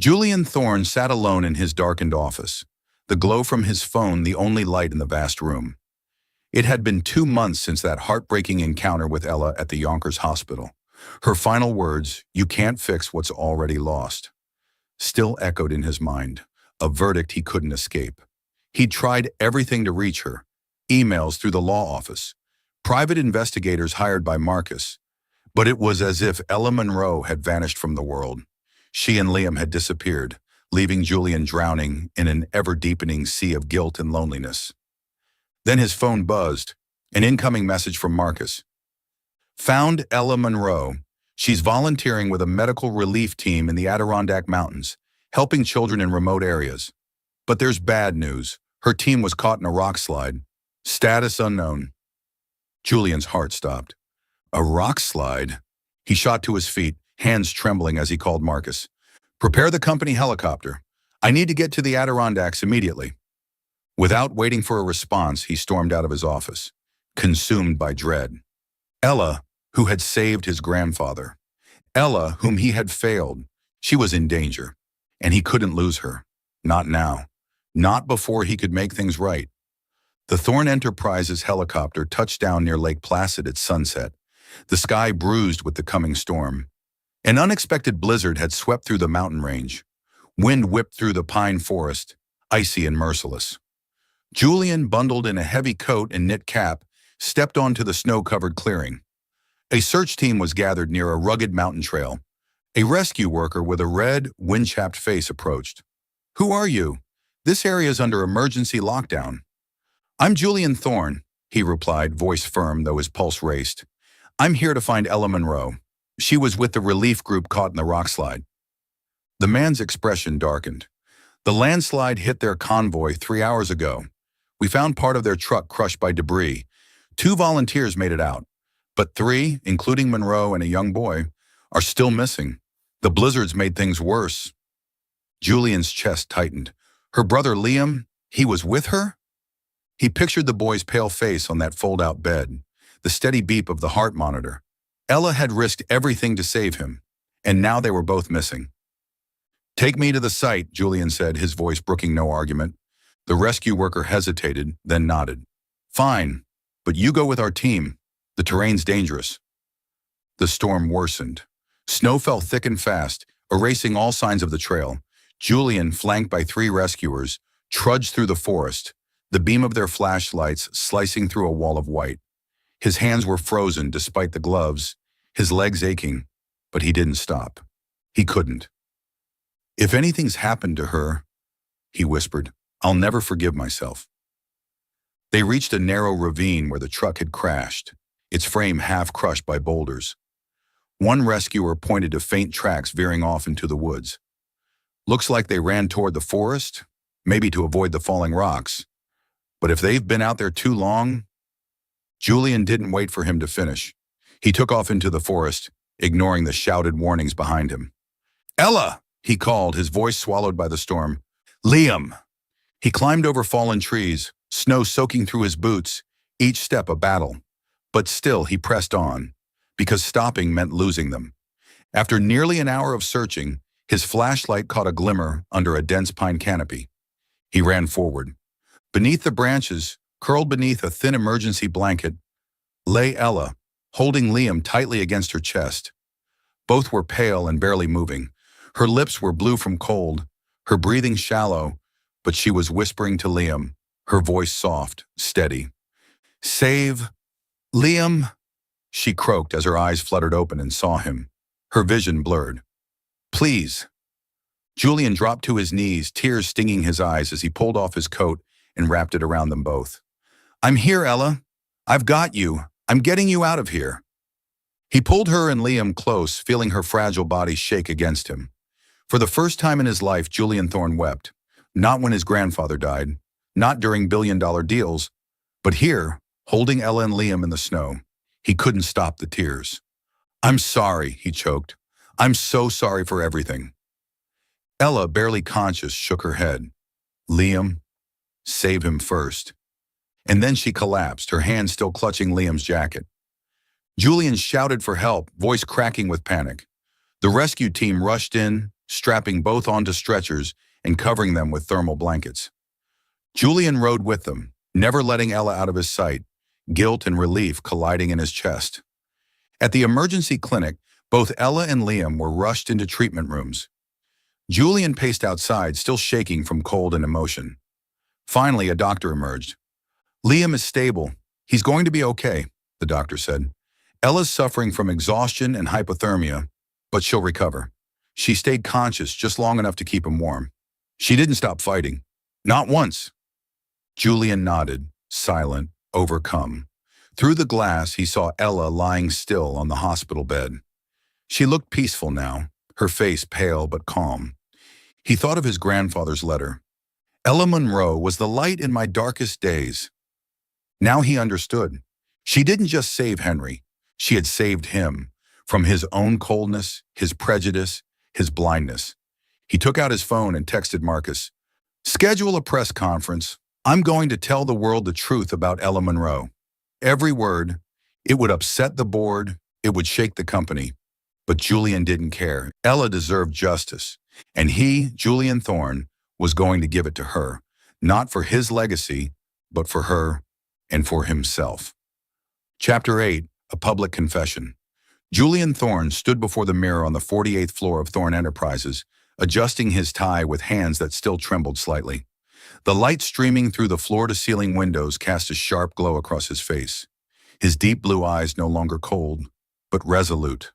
Julian Thorne sat alone in his darkened office, the glow from his phone the only light in the vast room. It had been 2 months since that heartbreaking encounter with Ella at the Yonkers hospital. Her final words, you can't fix what's already lost, still echoed in his mind, a verdict he couldn't escape. He'd tried everything to reach her, emails through the law office, private investigators hired by Marcus, But it was as if Ella Monroe had vanished from the world. She and Liam had disappeared, leaving Julian drowning in an ever-deepening sea of guilt and loneliness. Then his phone buzzed, an incoming message from Marcus. Found Ella Monroe. She's volunteering with a medical relief team in the Adirondack Mountains, helping children in remote areas. But there's bad news. Her team was caught in a rock slide. Status unknown. Julian's heart stopped. A rock slide? He shot to his feet, hands trembling as he called Marcus. Prepare the company helicopter. I need to get to the Adirondacks immediately. Without waiting for a response, he stormed out of his office, consumed by dread. Ella, who had saved his grandfather. Ella, whom he had failed. She was in danger, and he couldn't lose her. Not now. Not before he could make things right. The Thorn Enterprises helicopter touched down near Lake Placid at sunset, the sky bruised with the coming storm. An unexpected blizzard had swept through the mountain range. Wind whipped through the pine forest, icy and merciless. Julian, bundled in a heavy coat and knit cap, stepped onto the snow-covered clearing. A search team was gathered near a rugged mountain trail. A rescue worker with a red, wind-chapped face approached. "Who are you? This area is under emergency lockdown." "I'm Julian Thorne," he replied, voice firm though his pulse raced. "I'm here to find Ella Monroe. She was with the relief group caught in the rock slide." The man's expression darkened. "The landslide hit their convoy 3 hours ago. We found part of their truck crushed by debris. 2 volunteers made it out, but 3, including Monroe and a young boy, are still missing. The blizzards made things worse." Julian's chest tightened. Her brother Liam, he was with her? He pictured the boy's pale face on that fold-out bed, the steady beep of the heart monitor. Ella had risked everything to save him, and now they were both missing. "Take me to the site," Julian said, his voice brooking no argument. The rescue worker hesitated, then nodded. "Fine, but you go with our team. The terrain's dangerous." The storm worsened. Snow fell thick and fast, erasing all signs of the trail. Julian, flanked by 3 rescuers, trudged through the forest, the beam of their flashlights slicing through a wall of white. His hands were frozen despite the gloves, his legs aching, but he didn't stop. He couldn't. "If anything's happened to her," he whispered, "I'll never forgive myself." They reached a narrow ravine where the truck had crashed, its frame half crushed by boulders. One rescuer pointed to faint tracks veering off into the woods. "Looks like they ran toward the forest, maybe to avoid the falling rocks. But if they've been out there too long..." Julian didn't wait for him to finish. He took off into the forest, ignoring the shouted warnings behind him. "Ella!" he called, his voice swallowed by the storm. "Liam!" He climbed over fallen trees, snow soaking through his boots, each step a battle. But still he pressed on, because stopping meant losing them. After nearly an hour of searching, his flashlight caught a glimmer under a dense pine canopy. He ran forward. Beneath the branches, curled beneath a thin emergency blanket, lay Ella, holding Liam tightly against her chest. Both were pale and barely moving. Her lips were blue from cold, her breathing shallow, but she was whispering to Liam, her voice soft, steady. "Save Liam," she croaked as her eyes fluttered open and saw him, her vision blurred. "Please." Julian dropped to his knees, tears stinging his eyes as he pulled off his coat and wrapped it around them both. "I'm here, Ella. I've got you. I'm getting you out of here." He pulled her and Liam close, feeling her fragile body shake against him. For the first time in his life, Julian Thorne wept. Not when his grandfather died, not during billion-dollar deals, but here, holding Ella and Liam in the snow. He couldn't stop the tears. "I'm sorry," he choked. "I'm so sorry for everything." Ella, barely conscious, shook her head. "Liam, save him first." And then she collapsed, her hand still clutching Liam's jacket. Julian shouted for help, voice cracking with panic. The rescue team rushed in, strapping both onto stretchers and covering them with thermal blankets. Julian rode with them, never letting Ella out of his sight, guilt and relief colliding in his chest. At the emergency clinic, both Ella and Liam were rushed into treatment rooms. Julian paced outside, still shaking from cold and emotion. Finally, a doctor emerged. "Liam is stable. He's going to be okay," the doctor said. Ella's suffering from exhaustion and hypothermia, but she'll recover. She stayed conscious just long enough to keep him warm. She didn't stop fighting. Not once. Julian nodded, silent, overcome. Through the glass, he saw Ella lying still on the hospital bed. She looked peaceful now, her face pale but calm. He thought of his grandfather's letter. Ella Monroe was the light in my darkest days. Now he understood. She didn't just save Henry. She had saved him from his own coldness, his prejudice, his blindness. He took out his phone and texted Marcus, "Schedule a press conference. I'm going to tell the world the truth about Ella Monroe." Every word. It would upset the board. It would shake the company. But Julian didn't care. Ella deserved justice. And he, Julian Thorne, was going to give it to her. Not for his legacy, but for her and for himself. Chapter 8, A Public Confession. Julian Thorne stood before the mirror on the 48th floor of Thorne Enterprises, adjusting his tie with hands that still trembled slightly. The light streaming through the floor-to-ceiling windows cast a sharp glow across his face. His deep blue eyes no longer cold, but resolute.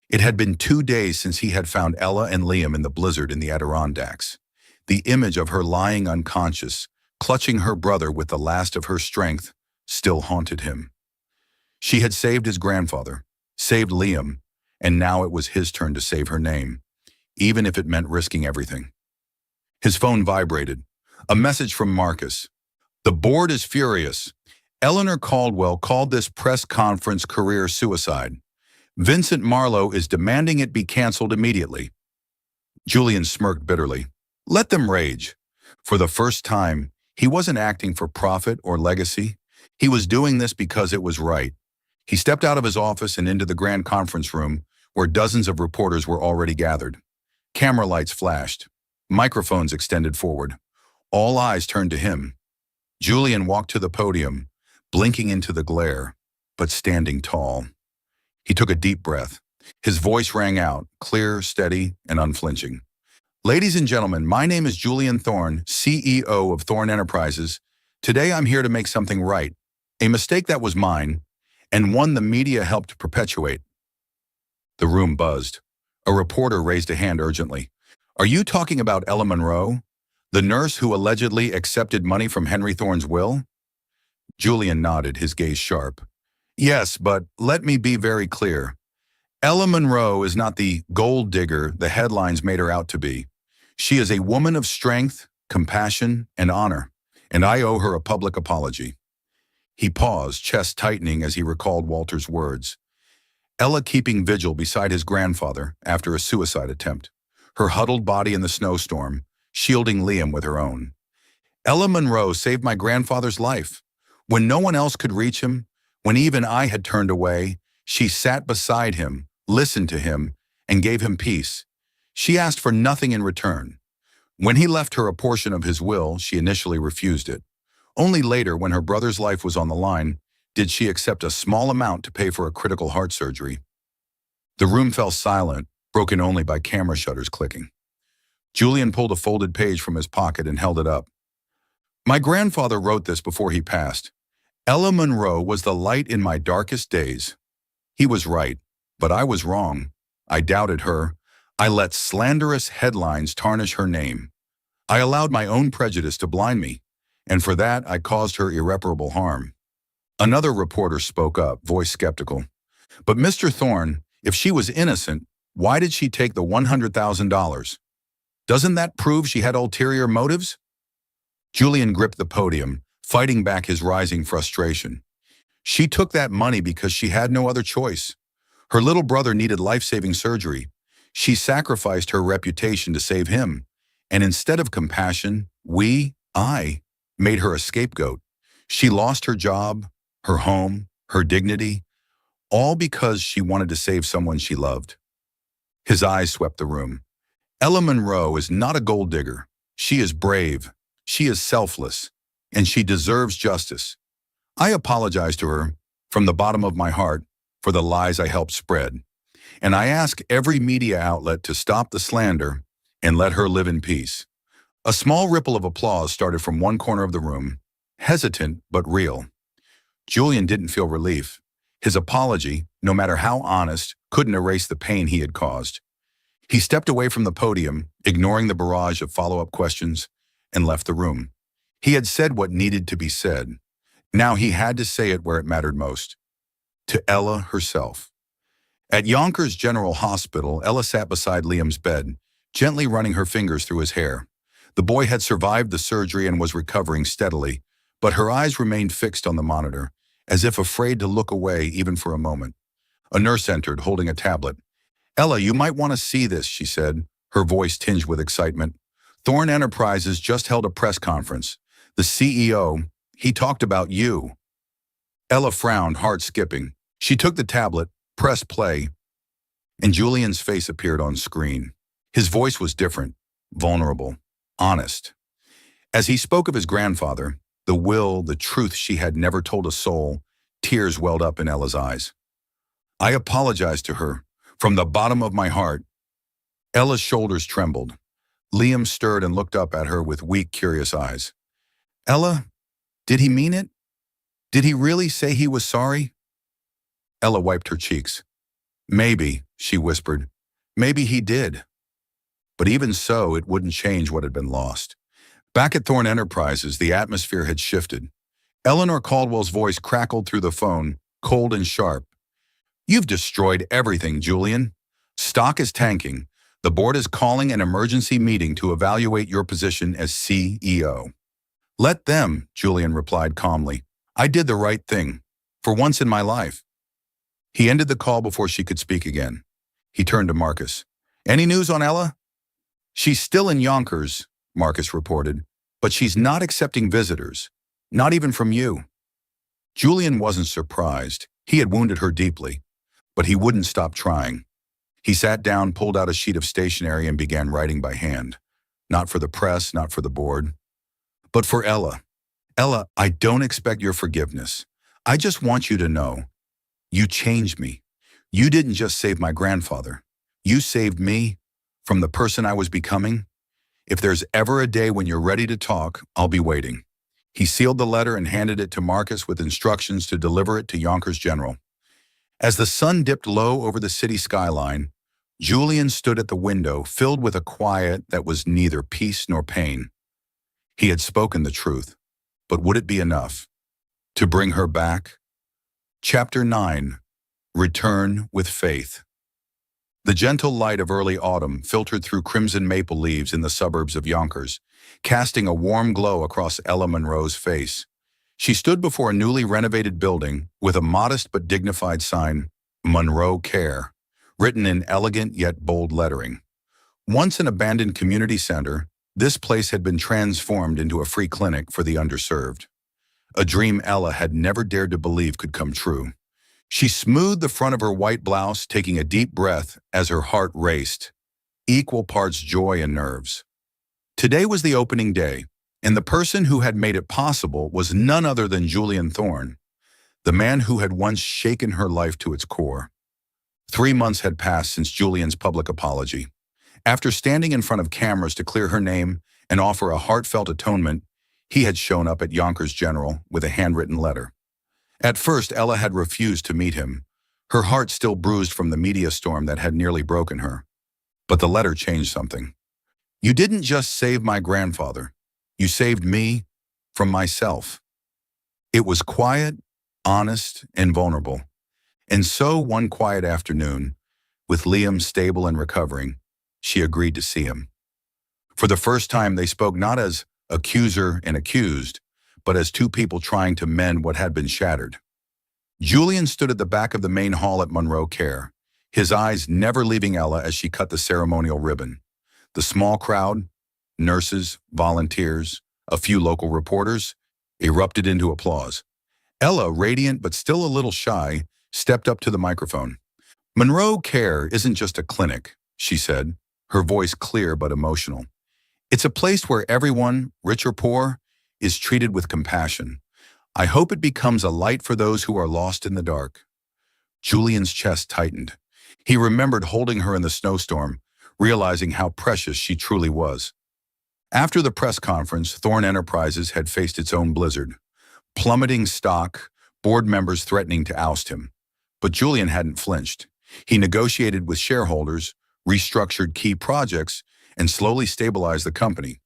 It had been 2 days since he had found Ella and Liam in the blizzard in the Adirondacks. The image of her lying unconscious, clutching her brother with the last of her strength, still haunted him. She had saved his grandfather, saved Liam, and now it was his turn to save her name, even if it meant risking everything. His phone vibrated. A message from Marcus. "The board is furious. Eleanor Caldwell called this press conference career suicide. Vincent Marlowe is demanding it be canceled immediately." Julian smirked bitterly. Let them rage. For the first time, he wasn't acting for profit or legacy. He was doing this because it was right. He stepped out of his office and into the grand conference room, where dozens of reporters were already gathered. Camera lights flashed. Microphones extended forward. All eyes turned to him. Julian walked to the podium, blinking into the glare, but standing tall. He took a deep breath. His voice rang out, clear, steady, and unflinching. "Ladies and gentlemen, my name is Julian Thorne, CEO of Thorne Enterprises. Today I'm here to make something right. A mistake that was mine, and one the media helped perpetuate." The room buzzed. A reporter raised a hand urgently. "Are you talking about Ella Monroe, the nurse who allegedly accepted money from Henry Thorne's will?" Julian nodded, his gaze sharp. "Yes, but let me be very clear. Ella Monroe is not the gold digger the headlines made her out to be. She is a woman of strength, compassion, and honor, and I owe her a public apology." He paused, chest tightening as he recalled Walter's words. Ella keeping vigil beside his grandfather after a suicide attempt, her huddled body in the snowstorm, shielding Liam with her own. "Ella Monroe saved my grandfather's life. When no one else could reach him, when even I had turned away, she sat beside him, listened to him, and gave him peace. She asked for nothing in return. When he left her a portion of his will, she initially refused it. Only later, when her brother's life was on the line, did she accept a small amount to pay for a critical heart surgery." The room fell silent, broken only by camera shutters clicking. Julian pulled a folded page from his pocket and held it up. "My grandfather wrote this before he passed. Ella Monroe was the light in my darkest days. He was right, but I was wrong. I doubted her. I let slanderous headlines tarnish her name. I allowed my own prejudice to blind me, and for that I caused her irreparable harm." Another reporter spoke up, voice skeptical. "But Mr. Thorne, if she was innocent, why did she take the $100,000? Doesn't that prove she had ulterior motives?" Julian gripped the podium, fighting back his rising frustration. "She took that money because she had no other choice. Her little brother needed life-saving surgery. She sacrificed her reputation to save him, and instead of compassion, I, made her a scapegoat. She lost her job, her home, her dignity, all because she wanted to save someone she loved." His eyes swept the room. "Ella Monroe is not a gold digger. She is brave, she is selfless, and she deserves justice. I apologize to her, from the bottom of my heart, for the lies I helped spread. And I ask every media outlet to stop the slander and let her live in peace." A small ripple of applause started from one corner of the room, hesitant but real. Julian didn't feel relief. His apology, no matter how honest, couldn't erase the pain he had caused. He stepped away from the podium, ignoring the barrage of follow-up questions, and left the room. He had said what needed to be said. Now he had to say it where it mattered most. To Ella herself. At Yonkers General Hospital, Ella sat beside Liam's bed, gently running her fingers through his hair. The boy had survived the surgery and was recovering steadily, but her eyes remained fixed on the monitor, as if afraid to look away even for a moment. A nurse entered, holding a tablet. "Ella, you might want to see this," she said, her voice tinged with excitement. "Thorne Enterprises just held a press conference. The CEO, he talked about you." Ella frowned, heart skipping. She took the tablet, pressed play, and Julian's face appeared on screen. His voice was different, vulnerable, honest. As he spoke of his grandfather, the will, the truth she had never told a soul, tears welled up in Ella's eyes. "I apologized to her, from the bottom of my heart." Ella's shoulders trembled. Liam stirred and looked up at her with weak, curious eyes. "Ella, did he mean it? Did he really say he was sorry?" Ella wiped her cheeks. "Maybe," she whispered. "Maybe he did." But even so, it wouldn't change what had been lost. Back at Thorne Enterprises, the atmosphere had shifted. Eleanor Caldwell's voice crackled through the phone, cold and sharp. "You've destroyed everything, Julian. Stock is tanking. The board is calling an emergency meeting to evaluate your position as CEO." "Let them," Julian replied calmly. "I did the right thing, for once in my life." He ended the call before she could speak again. He turned to Marcus. "Any news on Ella?" "She's still in Yonkers," Marcus reported, "but she's not accepting visitors, not even from you." Julian wasn't surprised. He had wounded her deeply, but he wouldn't stop trying. He sat down, pulled out a sheet of stationery, and began writing by hand. Not for the press, not for the board, but for Ella. "Ella, I don't expect your forgiveness. I just want you to know. You changed me. You didn't just save my grandfather. You saved me from the person I was becoming. If there's ever a day when you're ready to talk, I'll be waiting." He sealed the letter and handed it to Marcus with instructions to deliver it to Yonkers General. As the sun dipped low over the city skyline, Julian stood at the window, filled with a quiet that was neither peace nor pain. He had spoken the truth, but would it be enough to bring her back? Chapter 9. Return with Faith. The gentle light of early autumn filtered through crimson maple leaves in the suburbs of Yonkers, casting a warm glow across Ella Monroe's face. She stood before a newly renovated building with a modest but dignified sign, "Monroe Care," written in elegant yet bold lettering. Once an abandoned community center, this place had been transformed into a free clinic for the underserved. A dream Ella had never dared to believe could come true. She smoothed the front of her white blouse, taking a deep breath as her heart raced, equal parts joy and nerves. Today was the opening day, and the person who had made it possible was none other than Julian Thorne, the man who had once shaken her life to its core. 3 months had passed since Julian's public apology. After standing in front of cameras to clear her name and offer a heartfelt atonement, he had shown up at Yonkers General with a handwritten letter. At first, Ella had refused to meet him, her heart still bruised from the media storm that had nearly broken her. But the letter changed something. "You didn't just save my grandfather. You saved me from myself." It was quiet, honest, and vulnerable. And so one quiet afternoon, with Liam stable and recovering, she agreed to see him. For the first time, they spoke not as accuser and accused, but as two people trying to mend what had been shattered. Julian stood at the back of the main hall at Monroe Care, his eyes never leaving Ella as she cut the ceremonial ribbon. The small crowd, nurses, volunteers, a few local reporters, erupted into applause. Ella, radiant but still a little shy, stepped up to the microphone. "Monroe Care isn't just a clinic," she said, her voice clear but emotional. "It's a place where everyone, rich or poor, is treated with compassion. I hope it becomes a light for those who are lost in the dark." Julian's chest tightened. He remembered holding her in the snowstorm, realizing how precious she truly was. After the press conference, Thorne Enterprises had faced its own blizzard. Plummeting stock, board members threatening to oust him. But Julian hadn't flinched. He negotiated with shareholders, restructured key projects, and slowly stabilized the company.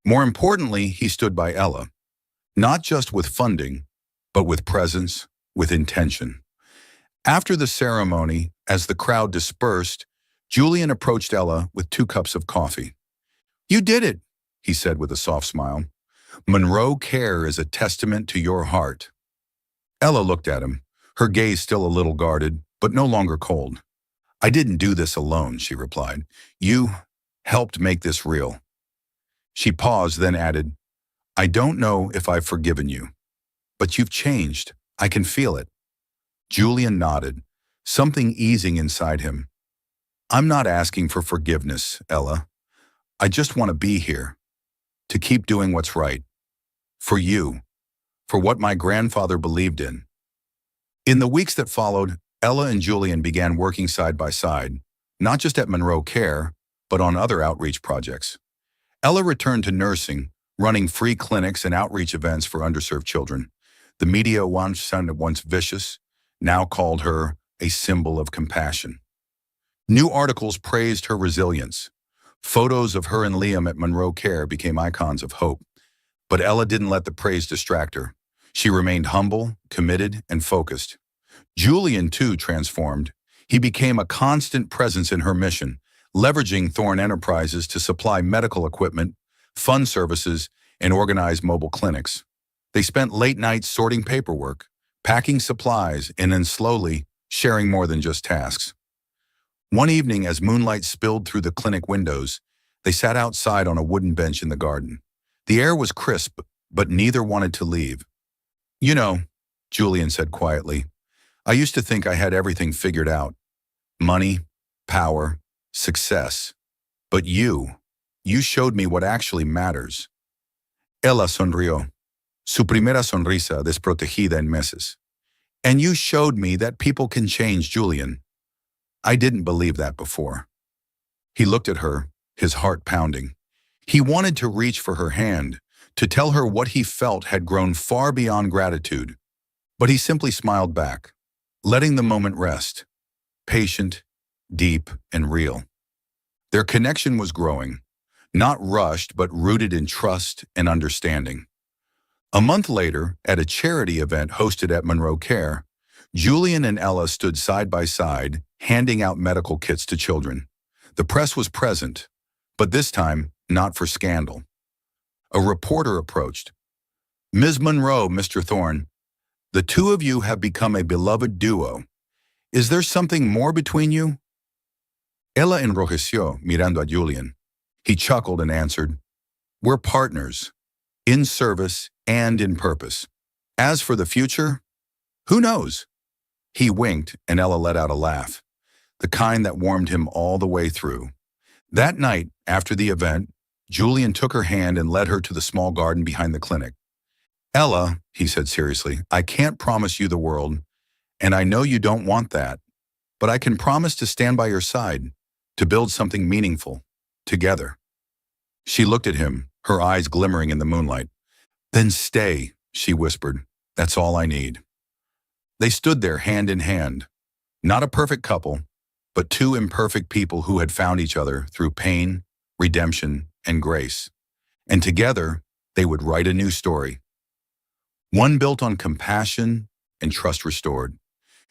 More importantly, he stood by Ella, not just with funding, but with presence, with intention. After the ceremony, as the crowd dispersed, Julian approached Ella with 2 cups of coffee. "You did it," he said with a soft smile. "Monroe Care is a testament to your heart." Ella looked at him, her gaze still a little guarded, but no longer cold. "I didn't do this alone," she replied. "You helped make this real." She paused, then added, "I don't know if I've forgiven you, but you've changed. I can feel it." Julian nodded, something easing inside him. "I'm not asking for forgiveness, Ella. I just want to be here, to keep doing what's right. For you, for what my grandfather believed in." In the weeks that followed, Ella and Julian began working side by side, not just at Monroe Care, but on other outreach projects. Ella returned to nursing, running free clinics and outreach events for underserved children. The media once vicious, now called her a symbol of compassion. New articles praised her resilience. Photos of her and Liam at Monroe Care became icons of hope. But Ella didn't let the praise distract her. She remained humble, committed, and focused. Julian, too, transformed. He became a constant presence in her mission, leveraging Thorne Enterprises to supply medical equipment, fund services, and organize mobile clinics. They spent late nights sorting paperwork, packing supplies, and then slowly sharing more than just tasks. One evening, as moonlight spilled through the clinic windows, they sat outside on a wooden bench in the garden. The air was crisp, but neither wanted to leave. "You know," Julian said quietly, "I used to think I had everything figured out. Money, power, success. But you showed me what actually matters." Ella sonrió, su primera sonrisa desprotegida en meses. "And you showed me that people can change, Julian. I didn't believe that before." He looked at her, his heart pounding. He wanted to reach for her hand, to tell her what he felt had grown far beyond gratitude. But he simply smiled back, letting the moment rest, patient, deep, and real. Their connection was growing, not rushed but rooted in trust and understanding. A month later, at a charity event hosted at Monroe Care, Julian and Ella stood side by side, handing out medical kits to children. The press was present, but this time, not for scandal. A reporter approached. "Ms. Monroe, Mr. Thorne, the two of you have become a beloved duo. Is there something more between you?" Ella enrojeció, mirando a Julian. He chuckled and answered, "We're partners, in service and in purpose. As for the future, who knows?" He winked, and Ella let out a laugh, the kind that warmed him all the way through. That night, after the event, Julian took her hand and led her to the small garden behind the clinic. "Ella," he said seriously, "I can't promise you the world, and I know you don't want that, but I can promise to stand by your side, to build something meaningful, together." She looked at him, her eyes glimmering in the moonlight. "Then stay," she whispered. "That's all I need." They stood there hand in hand, not a perfect couple, but two imperfect people who had found each other through pain, redemption, and grace. And together, they would write a new story. One built on compassion and trust restored.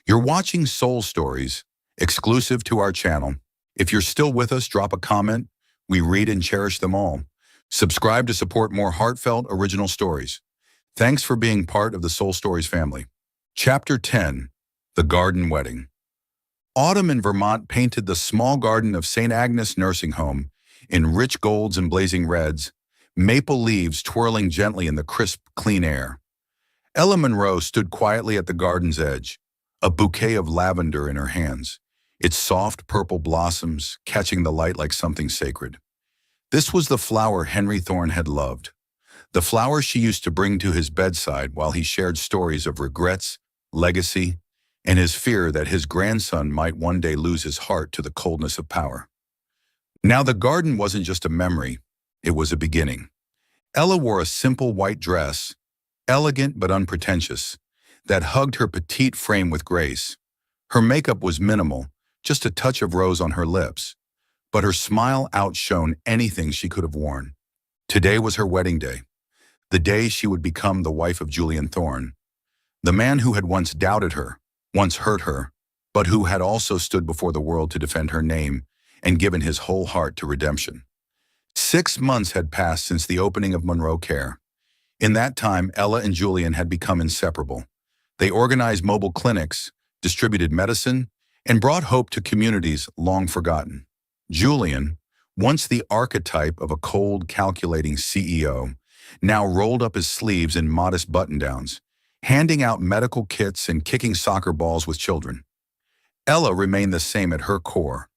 You're watching Soul Stories, exclusive to our channel. If you're still with us, drop a comment. We read and cherish them all. Subscribe to support more heartfelt original stories. Thanks for being part of the Soul Stories family. Chapter 10, The Garden Wedding. Autumn in Vermont painted the small garden of St. Agnes Nursing Home in rich golds and blazing reds, maple leaves twirling gently in the crisp, clean air. Ella Monroe stood quietly at the garden's edge, a bouquet of lavender in her hands, its soft purple blossoms catching the light like something sacred. This was the flower Henry Thorne had loved, the flower she used to bring to his bedside while he shared stories of regrets, legacy, and his fear that his grandson might one day lose his heart to the coldness of power. Now the garden wasn't just a memory, it was a beginning. Ella wore a simple white dress, elegant but unpretentious, that hugged her petite frame with grace. Her makeup was minimal, just a touch of rose on her lips, but her smile outshone anything she could have worn. Today was her wedding day, the day she would become the wife of Julian Thorne, the man who had once doubted her, once hurt her, but who had also stood before the world to defend her name and given his whole heart to redemption. 6 months had passed since the opening of Monroe Care. In that time, Ella and Julian had become inseparable. They organized mobile clinics, distributed medicine, and brought hope to communities long forgotten. Julian, once the archetype of a cold, calculating CEO, now rolled up his sleeves in modest button-downs, handing out medical kits and kicking soccer balls with children. Ella remained the same at her core,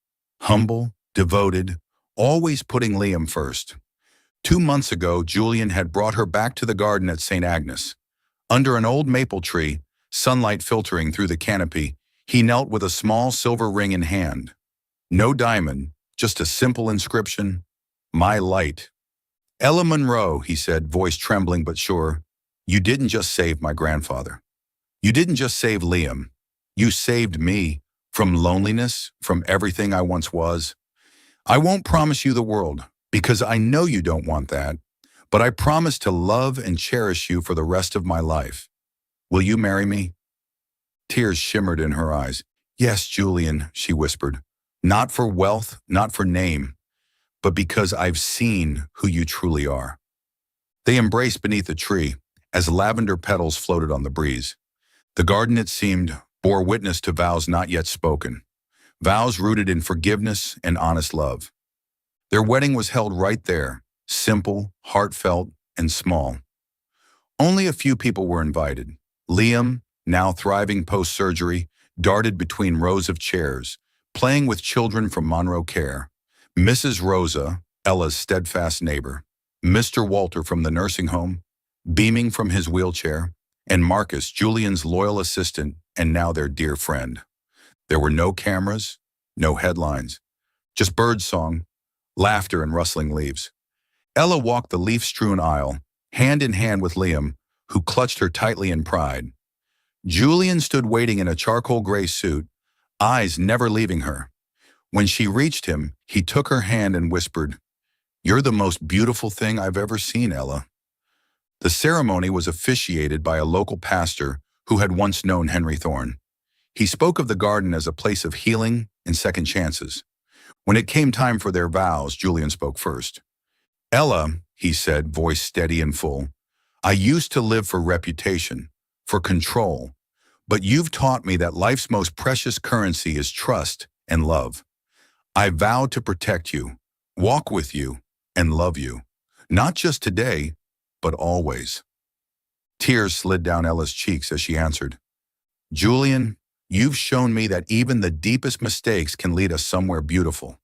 humble, devoted, always putting Liam first. 2 months ago, Julian had brought her back to the garden at St. Agnes. Under an old maple tree, sunlight filtering through the canopy, he knelt with a small silver ring in hand. No diamond, just a simple inscription, "My light." "Ella Monroe," he said, voice trembling but sure, "you didn't just save my grandfather. You didn't just save Liam. You saved me from loneliness, from everything I once was. I won't promise you the world, because I know you don't want that, but I promise to love and cherish you for the rest of my life. Will you marry me?" Tears shimmered in her eyes. "Yes, Julian," she whispered. "Not for wealth, not for name, but because I've seen who you truly are." They embraced beneath a tree as lavender petals floated on the breeze. The garden, it seemed, bore witness to vows not yet spoken, vows rooted in forgiveness and honest love. Their wedding was held right there, simple, heartfelt, and small. Only a few people were invited. Liam, now thriving post-surgery, darted between rows of chairs, playing with children from Monroe Care. Mrs. Rosa, Ella's steadfast neighbor, Mr. Walter from the nursing home, beaming from his wheelchair, and Marcus, Julian's loyal assistant and now their dear friend. There were no cameras, no headlines, just birdsong, laughter and rustling leaves. Ella walked the leaf-strewn aisle, hand in hand with Liam, who clutched her tightly in pride. Julian stood waiting in a charcoal gray suit, eyes never leaving her. When she reached him, he took her hand and whispered, "You're the most beautiful thing I've ever seen, Ella." The ceremony was officiated by a local pastor who had once known Henry Thorne. He spoke of the garden as a place of healing and second chances. When it came time for their vows, Julian spoke first. "Ella," he said, voice steady and full, "I used to live for reputation, for control, but you've taught me that life's most precious currency is trust and love. I vow to protect you, walk with you, and love you, not just today, but always." Tears slid down Ella's cheeks as she answered, "Julian, you've shown me that even the deepest mistakes can lead us somewhere beautiful.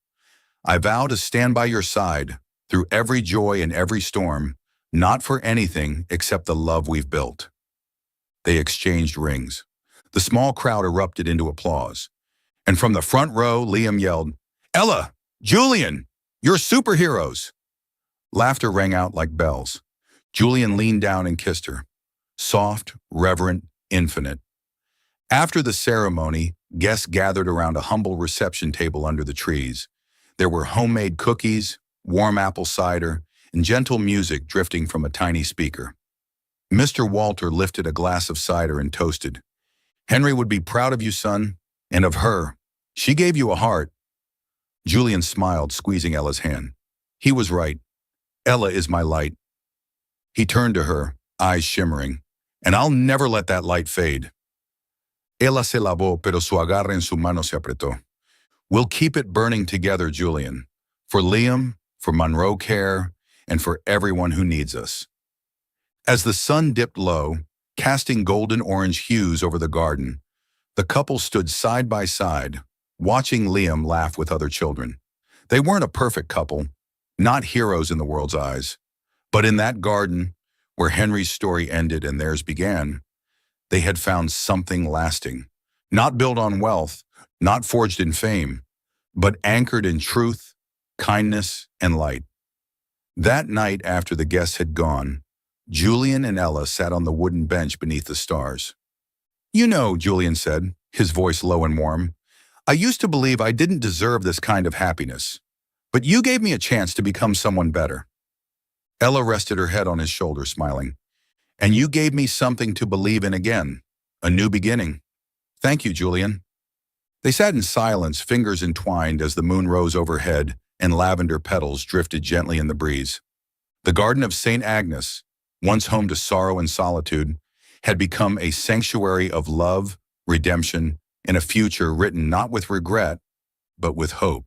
I vow to stand by your side through every joy and every storm, not for anything except the love we've built." They exchanged rings. The small crowd erupted into applause. And from the front row, Liam yelled, "Ella, Julian, you're superheroes!" Laughter rang out like bells. Julian leaned down and kissed her. Soft, reverent, infinite. After the ceremony, guests gathered around a humble reception table under the trees. There were homemade cookies, warm apple cider, and gentle music drifting from a tiny speaker. Mr. Walter lifted a glass of cider and toasted, "Henry would be proud of you, son, and of her. She gave you a heart." Julian smiled, squeezing Ella's hand. He was right. Ella is my light. He turned to her, eyes shimmering, "And I'll never let that light fade." Ella se lavó, pero su agarre en su mano se apretó. "We'll keep it burning together, Julian. For Liam, for Monroe Care, and for everyone who needs us." As the sun dipped low, casting golden orange hues over the garden, the couple stood side by side, watching Liam laugh with other children. They weren't a perfect couple, not heroes in the world's eyes, but in that garden, where Henry's story ended and theirs began, they had found something lasting, not built on wealth, not forged in fame, but anchored in truth, kindness, and light. That night, after the guests had gone, Julian and Ella sat on the wooden bench beneath the stars. "You know," Julian said, his voice low and warm. "I used to believe I didn't deserve this kind of happiness, but you gave me a chance to become someone better." Ella rested her head on his shoulder, smiling. "And you gave me something to believe in again, a new beginning. Thank you, Julian." They sat in silence, fingers entwined as the moon rose overhead and lavender petals drifted gently in the breeze. The Garden of St. Agnes, once home to sorrow and solitude, had become a sanctuary of love, redemption, and a future written not with regret, but with hope.